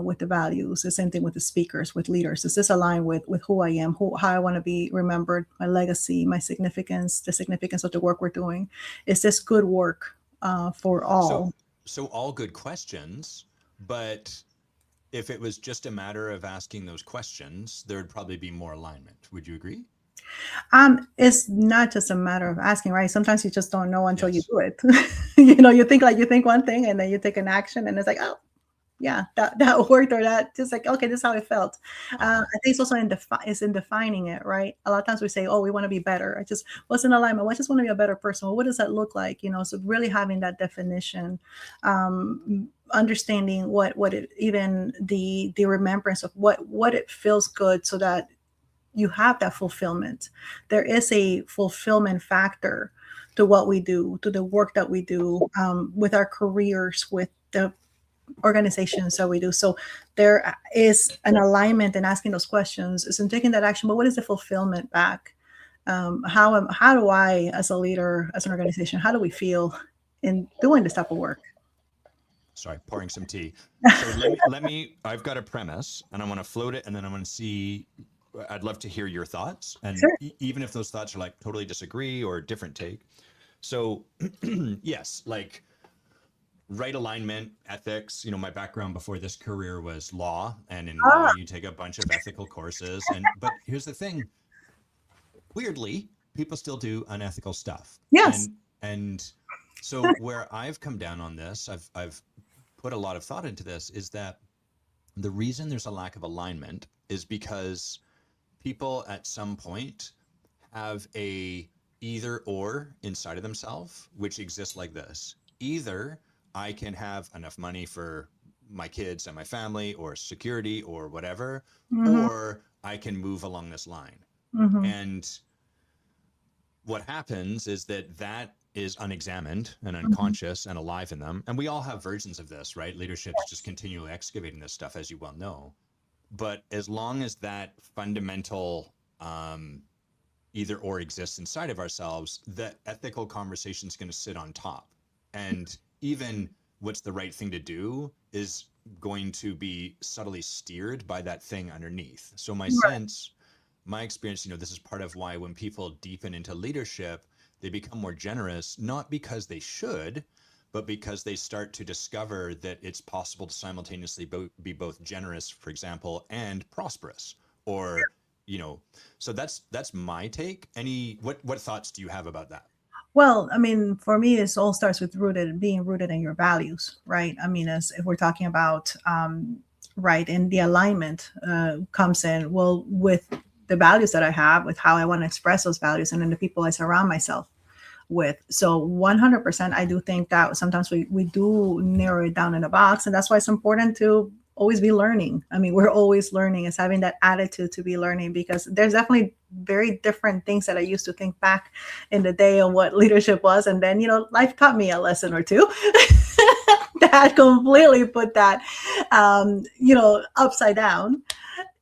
with the values? The same thing with the speakers, with leaders. Is this aligned with who I am, how I want to be remembered, my legacy, my significance, the significance of the work we're doing? Is this good work for all? So all good questions, but if it was just a matter of asking those questions, there would probably be more alignment. Would you agree? It's not just a matter of asking, right? Sometimes you just don't know until you Yes. do it. You think one thing and then you take an action and it's like, oh, yeah, that worked, or that just like, okay, this is how it felt. I think it's also in defining it, right? A lot of times we say, oh, we want to be better. What's in alignment? Well, I just want to be a better person. Well, what does that look like? So really having that definition, understanding what it, even the remembrance of what it feels good, so that you have that fulfillment. There is a fulfillment factor to what we do, to the work that we do, with our careers, with the organizations that we do. So there is an alignment in asking those questions, is in taking that action, but what is the fulfillment back? How do I, as a leader, as an organization, how do we feel in doing this type of work? Sorry, pouring some tea. So let me, I've got a premise and I want to float it, and then I want to see, I'd love to hear your thoughts. And Sure. even if those thoughts are like totally disagree or different take. So yes, like right alignment, ethics. My background before this career was law, and in law you take a bunch of ethical courses. But here's the thing: weirdly, people still do unethical stuff. Yes. And so where I've come down on this, I've put a lot of thought into this, is that the reason there's a lack of alignment is because people at some point have a either or inside of themselves, which exists like this. Either I can have enough money for my kids and my family, or security, or whatever, or I can move along this line. And what happens is that is unexamined and unconscious and alive in them. And we all have versions of this, right? Leadership's just continually excavating this stuff, as you well know. But as long as that fundamental either or exists inside of ourselves, the ethical conversation is going to sit on top. And even what's the right thing to do is going to be subtly steered by that thing underneath. So my sense, my experience, this is part of why when people deepen into leadership, they become more generous, not because they should, but because they start to discover that it's possible to simultaneously be both generous, for example, and prosperous. Or, so that's my take. What thoughts do you have about that? Well, I mean, for me, it all starts with being rooted in your values, right? I mean, as if we're talking about, right, and the alignment comes in, well, with the values that I have, with how I want to express those values, and then the people I surround myself with. So 100%, I do think that sometimes we do narrow it down in a box, and that's why it's important to always be learning. I mean, we're always learning. It's having that attitude to be learning, because there's definitely very different things that I used to think back in the day on what leadership was. And then, life taught me a lesson or two that completely put that, upside down.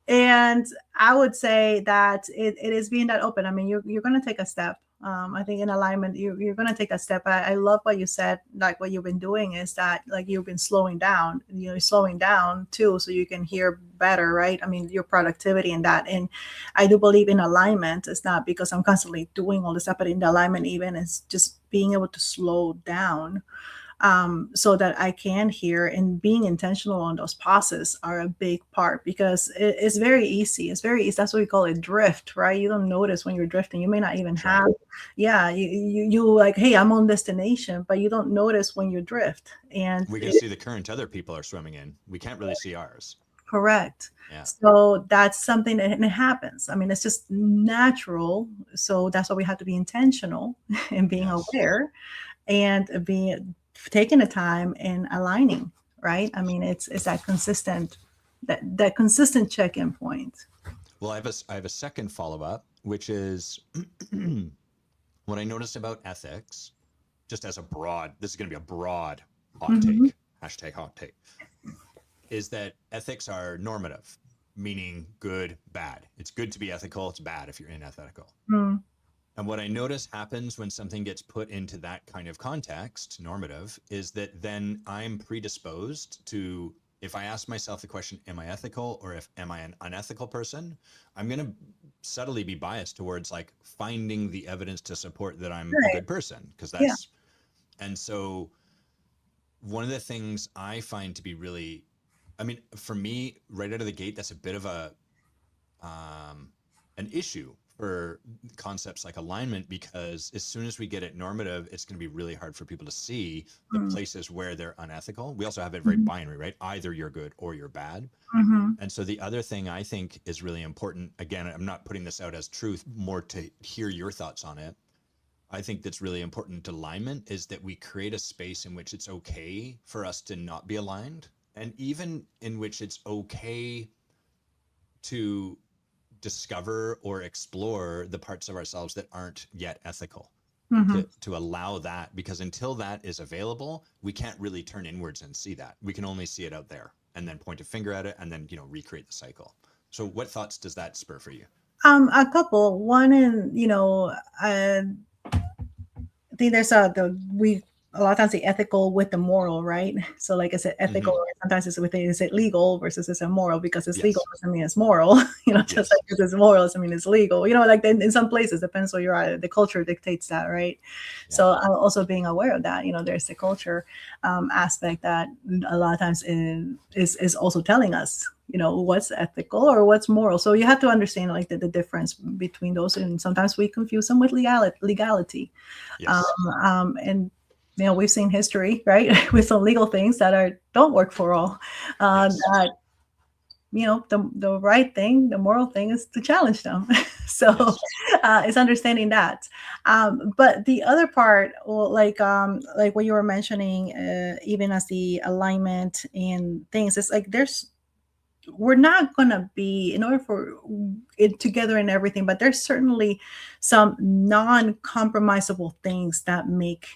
And I would say that it is being that open. I mean, you're going to take a step. I think in alignment, you're going to take that step. I love what you said. Like, what you've been doing is that, like, you've been slowing down. You're slowing down too, so you can hear better, right? I mean, your productivity in that. And I do believe in alignment. It's not because I'm constantly doing all this stuff, but in the alignment, even, it's just being able to slow down, so that I can hear, and being intentional on those pauses are a big part, because it's very easy. It's very easy. That's what we call it, drift, right? You don't notice when you're drifting. You may not even That's right. have, yeah, you like, hey, I'm on destination, but you don't notice when you drift. And We can see the current other people are swimming in. We can't really see ours. correct. Yeah. So that's something that, and it happens. I mean, it's just natural. So that's why we have to be intentional and being Yes. aware, and being taking the time and aligning, right? I mean, it's that consistent, that consistent check-in point. Well, I have a second follow-up, which is what I noticed about ethics, just as a broad, this is going to be a broad hot Mhm. take, hashtag hot take, is that ethics are normative, meaning good, bad. It's good to be ethical, it's bad if you're unethical. Mm. And what I notice happens when something gets put into that kind of context, normative, is that then I'm predisposed to, if I ask myself the question, am I ethical, or if am I an unethical person, I'm going to subtly be biased towards like finding the evidence to support that I'm a Right. good person, because Yeah. that's, and so one of the things I find to be really, I mean, for me, right out of the gate, that's a bit of a an issue for concepts like alignment, because as soon as we get it normative, it's going to be really hard for people to see the Mm. places where they're unethical. We also have it very Mhm. binary, right? Either you're good or you're bad. Mhm. And so the other thing I think is really important, again, I'm not putting this out as truth, more to hear your thoughts on it. I think that's really important to alignment is that we create a space in which it's okay for us to not be aligned, and even in which it's okay to discover or explore the parts of ourselves that aren't yet ethical, Mhm. to allow that, because until that is available, we can't really turn inwards and see that. We can only see it out there and then point a finger at it and then, recreate the cycle. So what thoughts does that spur for you? A couple. One, in, I think there's a lot of times the ethical with the moral, right? So like I said, ethical, Mm-hmm. sometimes it's within, is it legal versus is it moral? Because it's legal Yes. doesn't mean it's moral, just Yes. like because it's moral doesn't mean it's legal. Like in some places, depends where you're at. The culture dictates that, right? Yeah. So also being aware of that, there's the culture aspect that a lot of times is also telling us, what's ethical or what's moral. So you have to understand like the difference between those, and sometimes we confuse them with legality. Yes. And we've seen history, right, with some legal things that don't work for all. Yes. That the right thing, the moral thing, is to challenge them. So Yes. it's understanding that. But the other part, well, like what you were mentioning, even as the alignment and things, it's like we're not going to be, in order for it together and everything, but there's certainly some non-compromisable things that make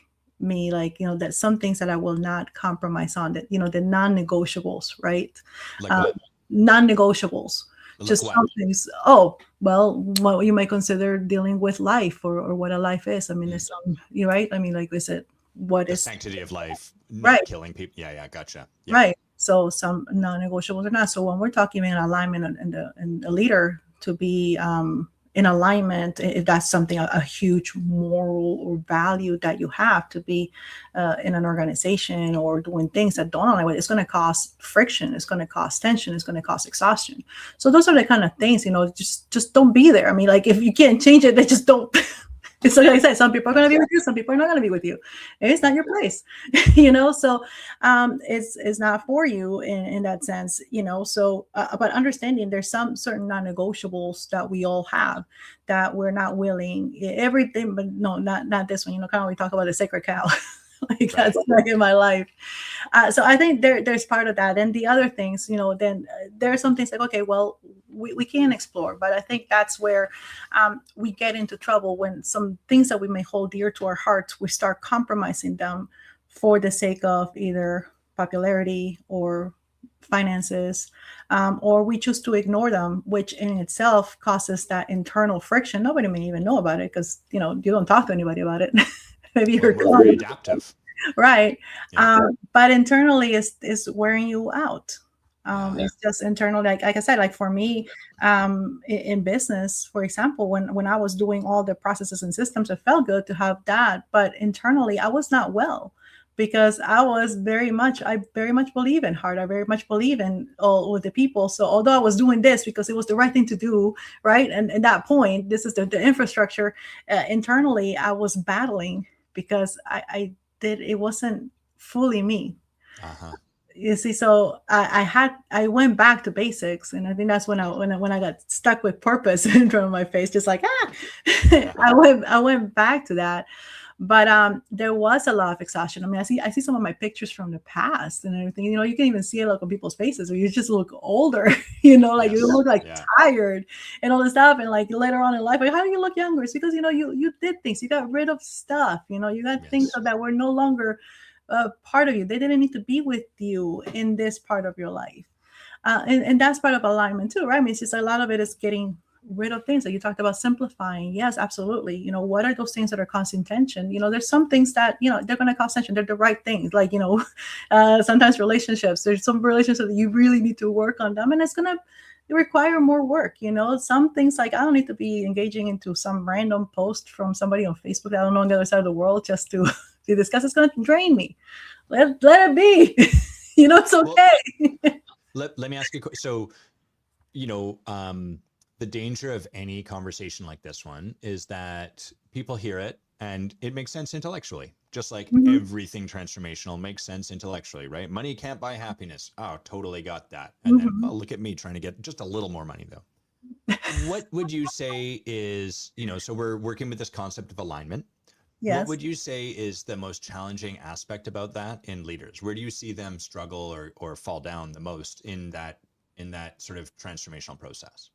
me, like, that some things that I will not compromise on, that, the non-negotiables, right? Like um, what? Non-negotiables. Like Just what? some things. Oh, well, what you might consider dealing with life, or what a life is. I mean, there's some, you're right. I mean, like I said, what The is sanctity of life, right. not killing people. Yeah. Yeah. Gotcha. Yeah. Right. So some non-negotiables or not. So when we're talking in alignment, and the leader to be in alignment, if that's something, a huge moral or value that you have to be in an organization or doing things that don't align with, it's going to cause friction. It's going to cause tension. It's going to cause exhaustion. So those are the kind of things, just don't be there. I mean, like, if you can't change it, they just don't. It's like I said, some people are going to be with you, some people are not going to be with you. It's not your place, So it's not for you in that sense, So, but understanding there's some certain non-negotiables that we all have that we're not willing, everything, but no, not this one. Kind of we talk about the sacred cow, like that's like in my life. So I think there's part of that, and the other things, then there are some things like, okay, well, we can explore, but I think that's where we get into trouble, when some things that we may hold dear to our hearts, we start compromising them for the sake of either popularity or finances, or we choose to ignore them, which in itself causes that internal friction. Nobody may even know about it, because you don't talk to anybody about it. Maybe Well, we're very adaptive. right. Yeah. But internally is wearing you out. Yeah. It's just internal, like I said, like for me, in business, for example, when I was doing all the processes and systems, it felt good to have that, but internally I was not well, because I very much believe in heart. I very much believe in all with the people. So although I was doing this because it was the right thing to do, right? And at that point, this is the infrastructure. Internally, I was battling because it wasn't fully me. Uh-huh. You see, so I went back to basics, and I think that's when I got stuck with purpose in front of my face, just like Yeah. I went back to that. But there was a lot of exhaustion. I mean, I see some of my pictures from the past and everything. You know, you can even see it like on people's faces, where you just look older. You know, like you Yes. look like Yeah. tired and all this stuff. And like later on in life, like how do you look younger? It's because you did things. You got rid of stuff. You know, you got things Yes. that were no longer part of you. They didn't need to be with you in this part of your life. And that's part of alignment too, right? I mean, it's just a lot of it is getting rid of things that you talked about, simplifying. Yes, absolutely. You know, what are those things that are causing tension? You know, there's some things that, you know, they're going to cause tension. They're the right things. Like, you know, sometimes relationships, there's some relationships that you really need to work on them, and it's going to require more work. You know, some things, like I don't need to be engaging into some random post from somebody on Facebook that I don't know on the other side of the world just to to discuss. It's going to drain me. Let it be. You know, it's Well, okay. let me ask you. So, you know, the danger of any conversation like this one is that people hear it and it makes sense intellectually, just like Mhm. everything transformational makes sense intellectually, right? Money can't buy happiness. Oh, totally got that. And then, Mhm. oh, look at me trying to get just a little more money, though. What would you say is, you know, so we're working with this concept of alignment. What Yes. would you say is the most challenging aspect about that in leaders? Where do you see them struggle or fall down the most in that sort of transformational process?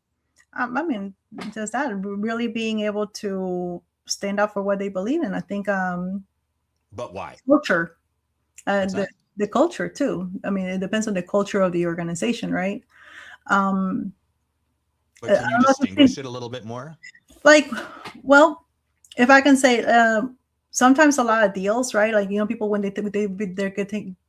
I mean, just that really being able to stand up for what they believe in. I think But why? culture, What's the that? culture too. I mean, it depends on the culture of the organization, right? Um, But I can you don't know if you think distinguish it a little bit more? like, well, if I can say, sometimes a lot of deals, right? Like, you know, people when they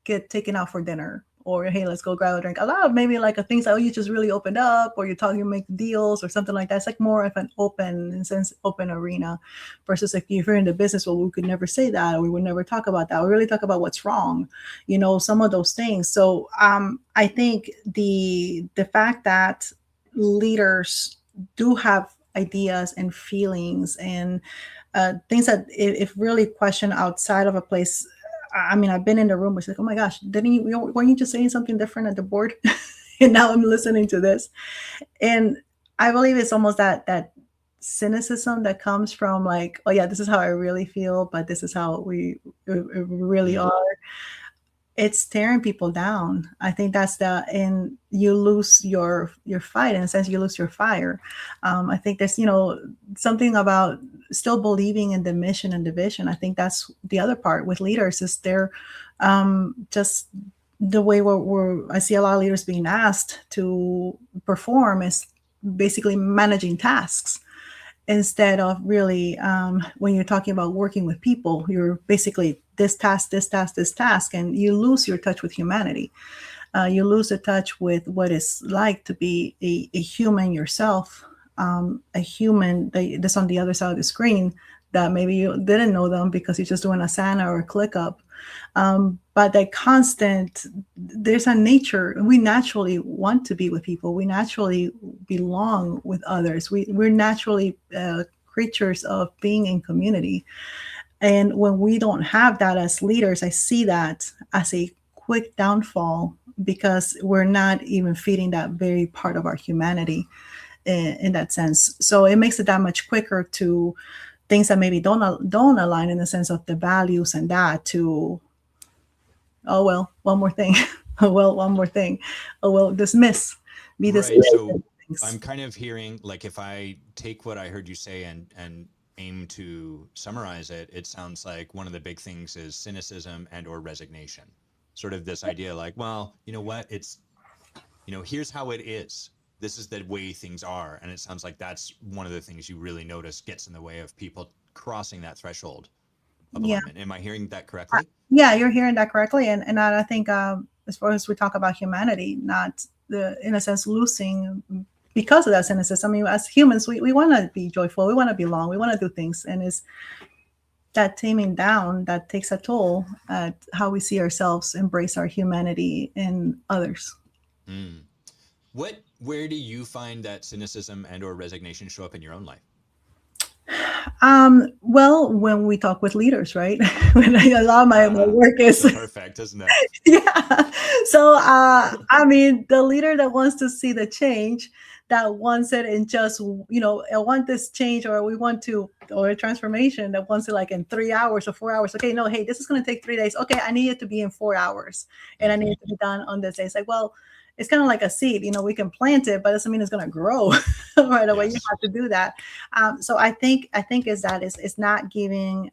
get taken out for dinner, or hey, let's go grab a drink. A lot of maybe like a things like, oh, you just really opened up, or you make deals or something like that. It's like more of an open, in a sense, open arena, versus like if you're in the business, well, we could never say that, or we would never talk about that. We really talk about what's wrong, you know, some of those things. So I think the fact that leaders do have ideas and feelings and things that if really questioned outside of a place. I mean, I've been in the room, which is like, oh my gosh, didn't weren't you just saying something different at the board? And now I'm listening to this. And I believe it's almost that cynicism that comes from like, oh yeah, this is how I really feel, but this is how we really Mm, are. It's tearing people down. I think that's and you lose your fight. In a sense, you lose your fire. I think there's, you know, something about still believing in the mission and the vision. I think that's the other part with leaders is they're just the way I see a lot of leaders being asked to perform is basically managing tasks instead of really, when you're talking about working with people, you're basically this task, this task, this task, and you lose your touch with humanity. You lose the touch with what it's like to be a human yourself, a human that's on the other side of the screen that maybe you didn't know them because you're just doing a Sana or a ClickUp. But that constant, there's a nature. We naturally want to be with people. We naturally belong with others. We're naturally creatures of being in community. And when we don't have that as leaders, I see that as a quick downfall because we're not even feeding that very part of our humanity in that sense. So it makes it that much quicker to things that maybe don't align in the sense of the values and that to, oh well, one more thing. Oh well, one more thing. Oh well, be right. dismissed. So I'm Things. kind of hearing, like, if I take what I heard you say and aim to summarize it, it sounds like one of the big things is cynicism and or resignation. Sort of this idea like, well, you know what? It's, you know, here's how it is. This is the way things are. And it sounds like that's one of the things you really notice gets in the way of people crossing that threshold of Yeah. alignment. Am I hearing that correctly? Yeah, you're hearing that correctly. And I think as far as we talk about humanity, not in a sense, losing because of that cynicism. I mean, as humans, we want to be joyful, we want to belong, we want to do things, and it's that taming down that takes a toll at how we see ourselves, embrace our humanity in others. Mm. Where do you find that cynicism and or resignation show up in your own life? Well, when we talk with leaders, right? When a lot of my work is perfect, isn't it? Yeah. So, I mean, the leader that wants to see the change, that wants it in just, I want this change, or we want to, or a transformation that wants it like in 3 hours or 4 hours. Okay, no, hey, this is going to take 3 days. Okay, I need it to be in 4 hours, and I need it to be done on this day. It's like, well, it's kind of like a seed, we can plant it, but it doesn't mean it's going to grow right away. Yes. You have to do that. So I think is that it's not giving,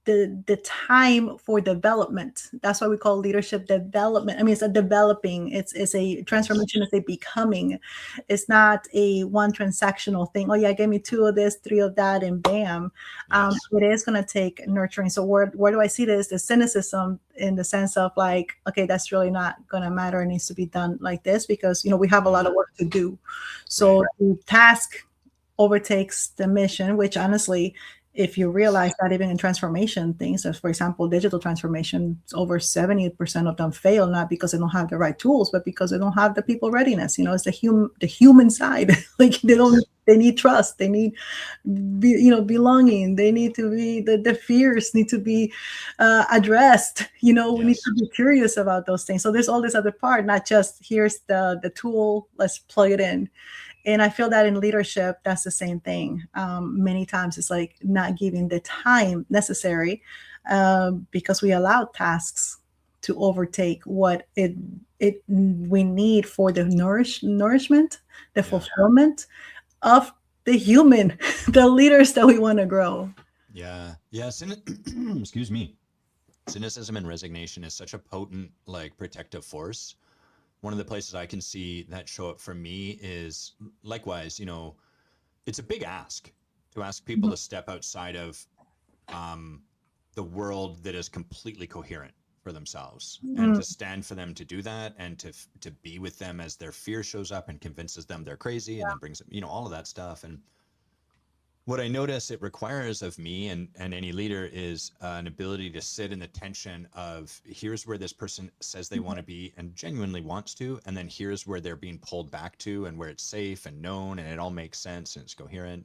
the time for development. That's why we call leadership development. I mean, it's a developing, it's a transformation, it's a becoming. It's not a one transactional thing. Oh yeah, give me 2 of this, 3 of that, and bam. Yes. It is going to take nurturing. So where do I see this? The cynicism in the sense of like, okay, that's really not going to matter. It needs to be done like this because, we have a lot of work to do. So the task overtakes the mission, which honestly, if you realize that even in transformation things, as for example, digital transformation, over 70% of them fail, not because they don't have the right tools, but because they don't have the people readiness. It's the human side. Like they need trust. They need, belonging. They need to be, the fears need to be addressed. We need to be curious about those things. So there's all this other part, not just here's the tool, let's plug it in. And I feel that in leadership, that's the same thing. Many times it's like not giving the time necessary because we allow tasks to overtake what we need for the nourishment, the fulfillment of the human, the leaders that we want to grow. Yeah. Excuse me. Cynicism and resignation is such a potent, protective force. One of the places I can see that show up for me is likewise, it's a big ask to ask people to step outside of the world that is completely coherent for themselves and to stand for them to do that and to be with them as their fear shows up and convinces them they're crazy and then brings them, all of that stuff. And what I notice it requires of me and any leader is an ability to sit in the tension of here's where this person says they want to be and genuinely wants to, and then here's where they're being pulled back to and where it's safe and known and it all makes sense and it's coherent.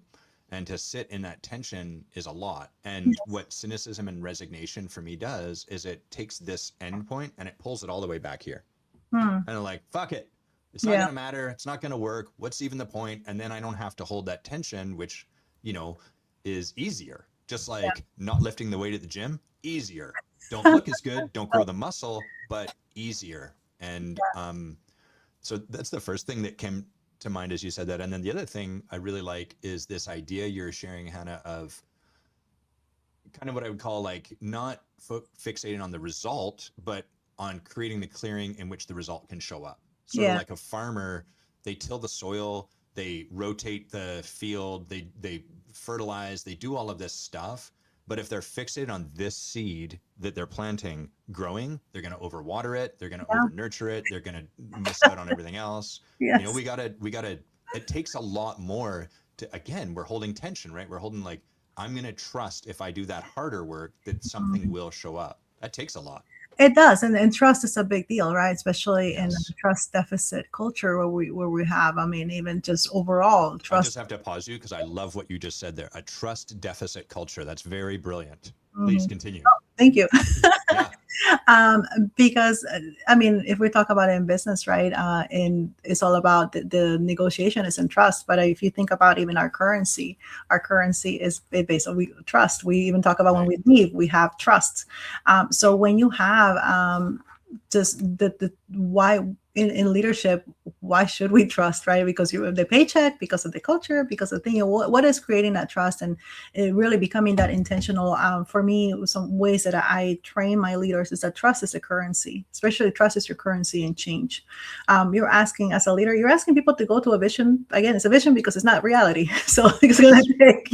And to sit in that tension is a lot. And what cynicism and resignation for me does is it takes this endpoint and it pulls it all the way back here. And I'm like, fuck it. It's not going to matter. It's not going to work. What's even the point? And then I don't have to hold that tension, which is easier. Just like not lifting the weight at the gym, easier. Don't look as good, don't grow the muscle, but easier. And so that's the first thing that came to mind as you said that. And then the other thing I really like is this idea you're sharing, Hanna, of kind of what I would call not fixating on the result, but on creating the clearing in which the result can show up. Sort of like a farmer, they till the soil, they rotate the field, they fertilize, they do all of this stuff. But if they're fixated on this seed that they're planting growing, they're going to overwater it, they're going to over nurture it, they're going to miss out on everything else. We gotta, it takes a lot more to, again, we're holding tension, right? We're holding I'm going to trust if I do that harder work that something will show up. That takes a lot. It does, and trust is a big deal, right? Especially in a trust deficit culture where we have, I mean, even just overall trust. I just have to pause you because I love what you just said there. A trust deficit culture. That's very brilliant. Please continue. Oh, thank you. Because I mean, if we talk about it in business, right, and it's all about the negotiation is in trust. But if you think about even our currency is based on trust. We even talk about when we leave, we have trust. So when you have just the why in leadership, why should we trust, right? Because you have the paycheck, because of the culture, because of the thing, what is creating that trust and it really becoming that intentional. For me, some ways that I train my leaders is that trust is a currency, especially trust is your currency in change. You're asking as a leader, you're asking people to go to a vision. Again, it's a vision because it's not reality. So it's going to take,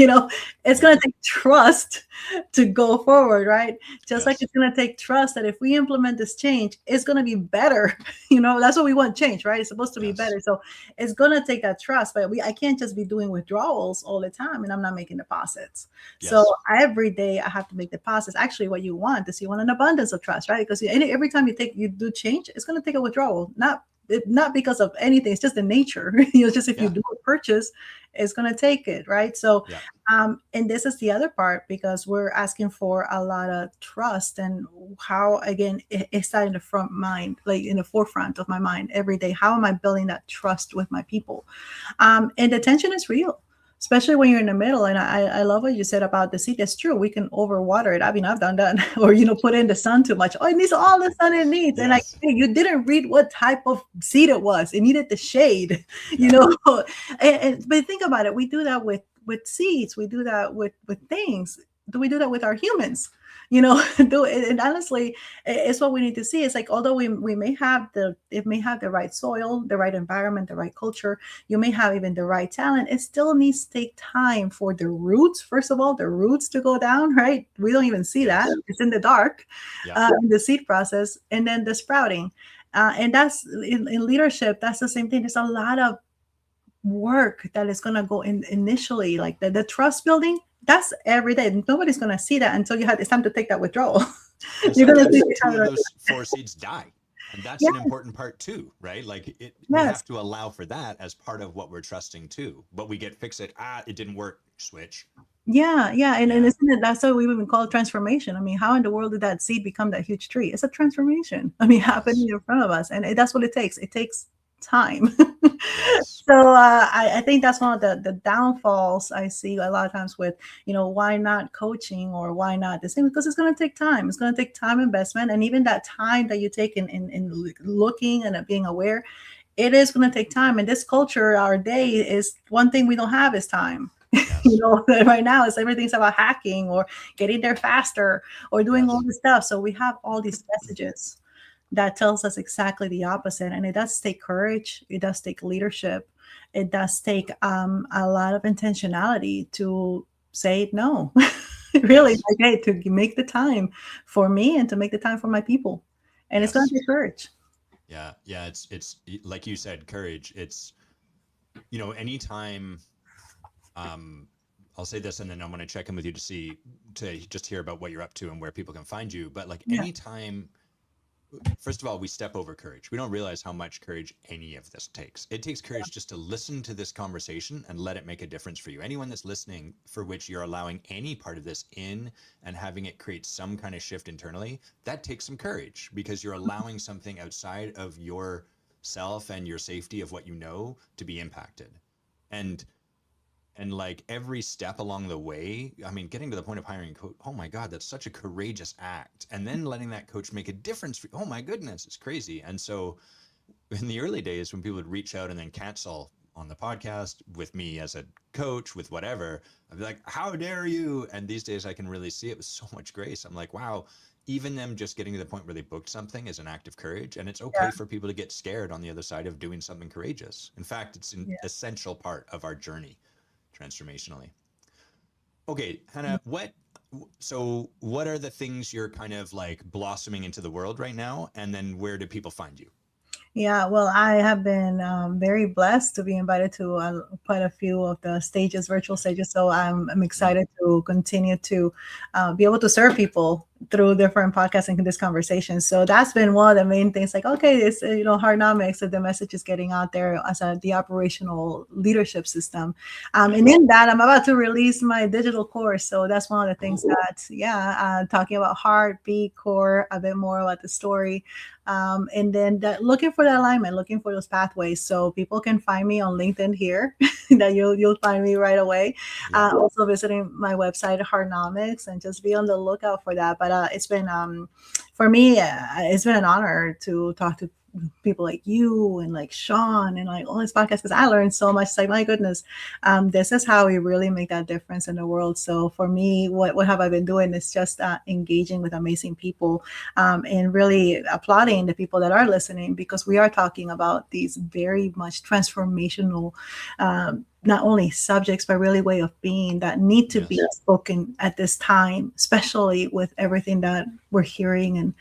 it's going to take trust to go forward, right? Just like it's going to take trust that if we implement this change, it's going to be better better. That's what we want, change, right? It's supposed to be Yes. better. So it's going to take that trust, but I can't just be doing withdrawals all the time and I'm not making deposits. So Yes. every day I have to make deposits. Actually, what you want is you want an abundance of trust, right? Because every time you do change, it's going to take a withdrawal, not because of anything. It's just the nature. Just if you Yeah. do a purchase, it's going to take it, right? So Yeah. and this is the other part, because we're asking for a lot of trust, and how, again, it's that in the front mind, like in the forefront of my mind every day. How am I building that trust with my people? And the tension is real, especially when you're in the middle. And I love what you said about the seed. It's true. We can overwater it. I mean, I've done that. Or, put in the sun too much. Oh, it needs all the sun it needs. And Yes. you didn't read what type of seed it was. It needed the shade, Yeah. but think about it. We do that with seeds. We do that with things. Do we do that with our humans? And honestly, it's what we need to see. It's like, although we may have the right soil, the right environment, the right culture, you may have even the right talent, it still needs to take time for the roots, first of all, the roots to go down, right? We don't even see that. It's in the dark, Yeah. in the seed process, and then the sprouting. And that's in leadership, that's the same thing. There's a lot of work that is going to go in initially, like the trust building. That's every day. Nobody's going to see that until it's time to take that withdrawal. And You're going to sometimes see two of those 4 seeds die. And that's Yeah. an important part too, right? Like we Yes. have to allow for that as part of what we're trusting too. But we get fixated. It didn't work. Switch. Yeah, and Yeah. isn't it, that's what we even call transformation. I mean, how in the world did that seed become that huge tree? It's a transformation. I mean, happening in front of us, and that's what it takes. It takes time. Yes. So I think that's one of the downfalls I see a lot of times with, why not coaching, or why not the same? Because it's going to take time. It's going to take time investment, and even that time that you take in looking and being aware, it is going to take time. And this culture, our day, is one thing we don't have is time. Yes. Right now it's everything's about hacking or getting there faster or doing Yes. all this stuff. So we have all these messages that tells us exactly the opposite. And it does take courage. It does take leadership. It does take a lot of intentionality to say no. Really, Yes. like, hey, to make the time for me and to make the time for my people. And it's going Yes. to take courage. Yeah. Yeah. It's like you said, courage. It's, anytime, I'll say this and then I'm going to check in with you to just hear about what you're up to and where people can find you. But like Yeah. anytime, first of all, we step over courage. We don't realize how much courage any of this takes. It takes courage just to listen to this conversation and let it make a difference for you. Anyone that's listening, for which you're allowing any part of this in and having it create some kind of shift internally, that takes some courage, because you're allowing something outside of yourself and your safety of what you know to be impacted. And like every step along the way, I mean, getting to the point of hiring a coach, oh my God, that's such a courageous act. And then letting that coach make a difference for you, oh my goodness, it's crazy. And so in the early days, when people would reach out and then cancel on the podcast with me as a coach, with whatever, I'd be like, how dare you? And these days I can really see it with so much grace. I'm like, wow, even them just getting to the point where they booked something is an act of courage. And it's okay for people to get scared on the other side of doing something courageous. In fact, it's an essential part of our journey transformationally. Okay, Hanna, what are the things you're kind of like blossoming into the world right now? And then where do people find you? Yeah, well, I have been very blessed to be invited to quite a few of the stages, virtual stages. So I'm excited to continue to be able to serve people through different podcasts and this conversation. So that's been one of the main things. Like, okay, it's Hardnomics, that the message is getting out there as the operational leadership system. And in that, I'm about to release my digital course. So that's one of the things that, talking about heart, beat, core, a bit more about the story. And then looking for the alignment, looking for those pathways. So people can find me on LinkedIn here. That you'll find me right away. Also visiting my website, Hardnomics, and just be on the lookout for that. But it's been for me, it's been an honor to talk to people like you and like Sean and like all these podcasts, because I learned so much. It's like, my goodness, this is how we really make that difference in the world. So for me, what have I been doing is just engaging with amazing people and really applauding the people that are listening, because we are talking about these very much transformational not only subjects, but really way of being that need to be spoken at this time, especially with everything that we're hearing and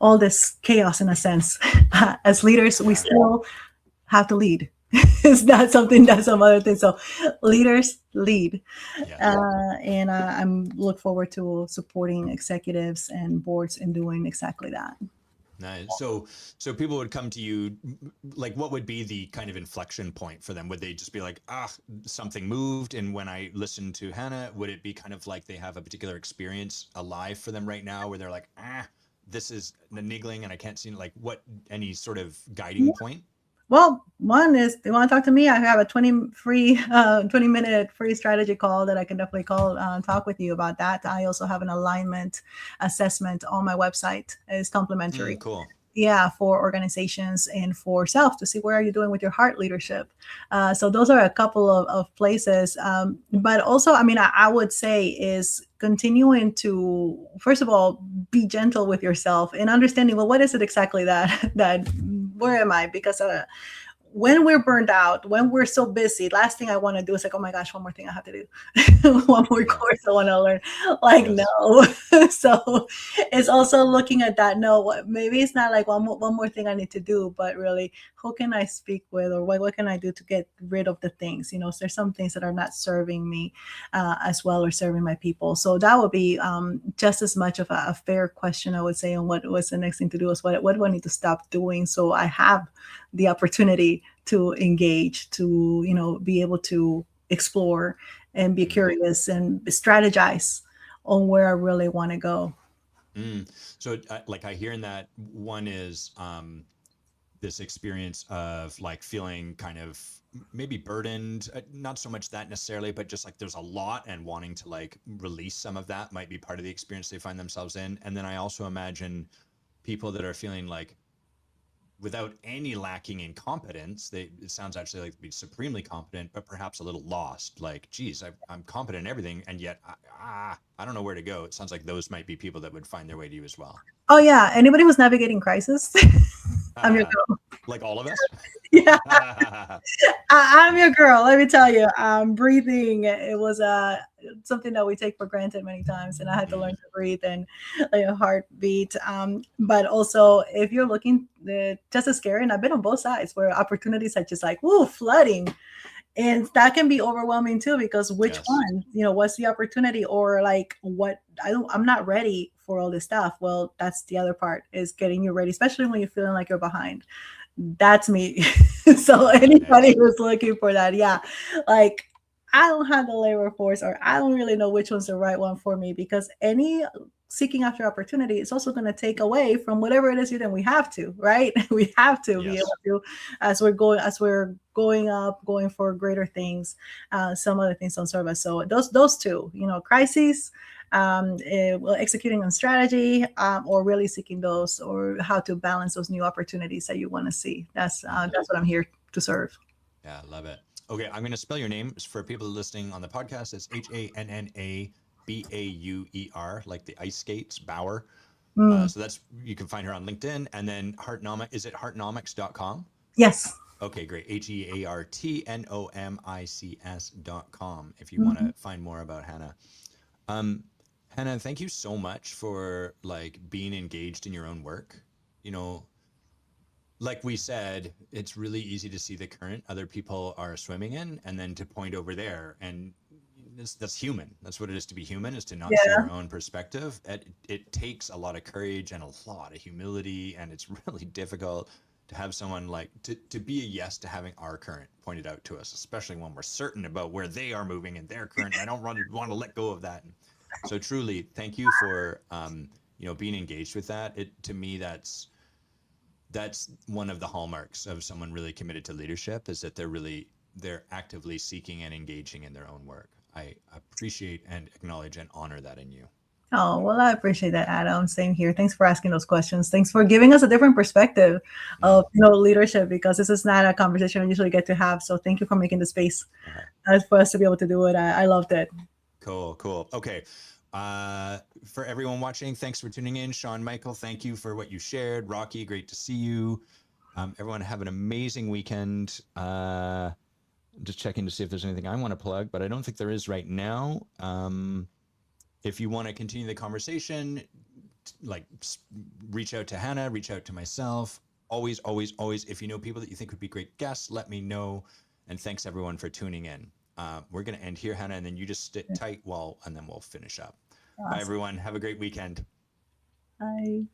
all this chaos in a sense. As leaders, we still have to lead. It's not something that's some other thing. So leaders lead. And I'm look forward to supporting executives and boards in doing exactly that. Nice. So people would come to you, like, what would be the kind of inflection point for them? Would they just be like, something moved? And when I listen to Hanna, would it be kind of like they have a particular experience alive for them right now where they're like, this is niggling and I can't see, like, what, any sort of guiding point? Well, one is they want to talk to me. I have a 20-minute free strategy call that I can definitely call and talk with you about that. I also have an alignment assessment on my website. It's complimentary. Cool. Yeah, for organizations and for self to see where are you doing with your heart leadership. So those are a couple of places. But also, I mean, I would say is continuing to, first of all, be gentle with yourself and understanding, well, what is it exactly that where am I? Because when we're burned out, when we're so busy, last thing I want to do is like, oh my gosh, one more thing I have to do. One more course I want to learn. Like, no. So it's also looking at that. No, maybe it's not like one more thing I need to do, but really, who can I speak with, or what can I do to get rid of the things? You know, so there's some things that are not serving me as well, or serving my people. So that would be just as much of a fair question, I would say, on what's the next thing to do is what do I need to stop doing so I have the opportunity to engage, to, you know, be able to explore and be curious and strategize on where I really want to go. So like I hear in that, one is this experience of like feeling kind of maybe burdened, not so much that necessarily, but just like there's a lot, and wanting to like release some of that might be part of the experience they find themselves in. And then I also imagine people that are feeling like, without any lacking in competence, it sounds actually like to be supremely competent, but perhaps a little lost. Like, geez, I'm competent in everything, and yet I don't know where to go. It sounds like those might be people that would find their way to you as well. Oh yeah, anybody who's navigating crisis, I'm your girl. Like all of us. Yeah, I'm your girl. Let me tell you, breathing. It was something that we take for granted many times, and I had to learn to breathe and like a heartbeat. But also, if you're looking, just as scary, and I've been on both sides where opportunities are just like flooding. And that can be overwhelming too, because which one, you know, what's the opportunity, or like what I'm not ready for all this stuff. Well, that's the other part, is getting you ready, especially when you're feeling like you're behind. That's me. So anybody who's looking for that, like I don't have the labor force, or I don't really know which one's the right one for me, because any seeking after opportunity is also going to take away from whatever it is you then we have to, right? We have to be able to, as we're going up, going for greater things, some other things don't serve us. So those two, you know, crises, executing on strategy, or really seeking those, or how to balance those new opportunities that you want to see. That's what I'm here to serve. Yeah, I love it. Okay, I'm going to spell your name for people listening on the podcast. It's Hanna Bauer, like the ice skates, Bauer. So that's, you can find her on LinkedIn. And then Heartnomics, is it heartnomics.com? Yes. Okay, great. HEARTNOMICS.com if you want to find more about Hanna. Hanna, thank you so much for like being engaged in your own work. You know, like we said, it's really easy to see the current other people are swimming in, and then to point over there. And that's human. That's what it is to be human, is to not see our own perspective. It takes a lot of courage and a lot of humility, and it's really difficult to have someone like to be a yes to having our current pointed out to us, especially when we're certain about where they are moving in their current. I don't want to let go of that. So truly, thank you for being engaged with that. To me, that's one of the hallmarks of someone really committed to leadership, is that they're actively seeking and engaging in their own work. I appreciate and acknowledge and honor that in you. Oh, well, I appreciate that, Adam. Same here. Thanks for asking those questions. Thanks for giving us a different perspective of leadership, because this is not a conversation I usually get to have. So thank you for making the space for us to be able to do it. I loved it. Cool. Okay. For everyone watching, thanks for tuning in. Sean, Michael, thank you for what you shared. Rocky, great to see you. Everyone have an amazing weekend. just checking to see if there's anything I want to plug, but I don't think there is right now. If you want to continue the conversation, like reach out to Hanna, reach out to myself. Always, always, always. If you know people that you think would be great guests, let me know. And thanks everyone for tuning in. We're going to end here, Hanna, and then you just sit tight and then we'll finish up. Awesome. Bye, everyone. Have a great weekend. Bye.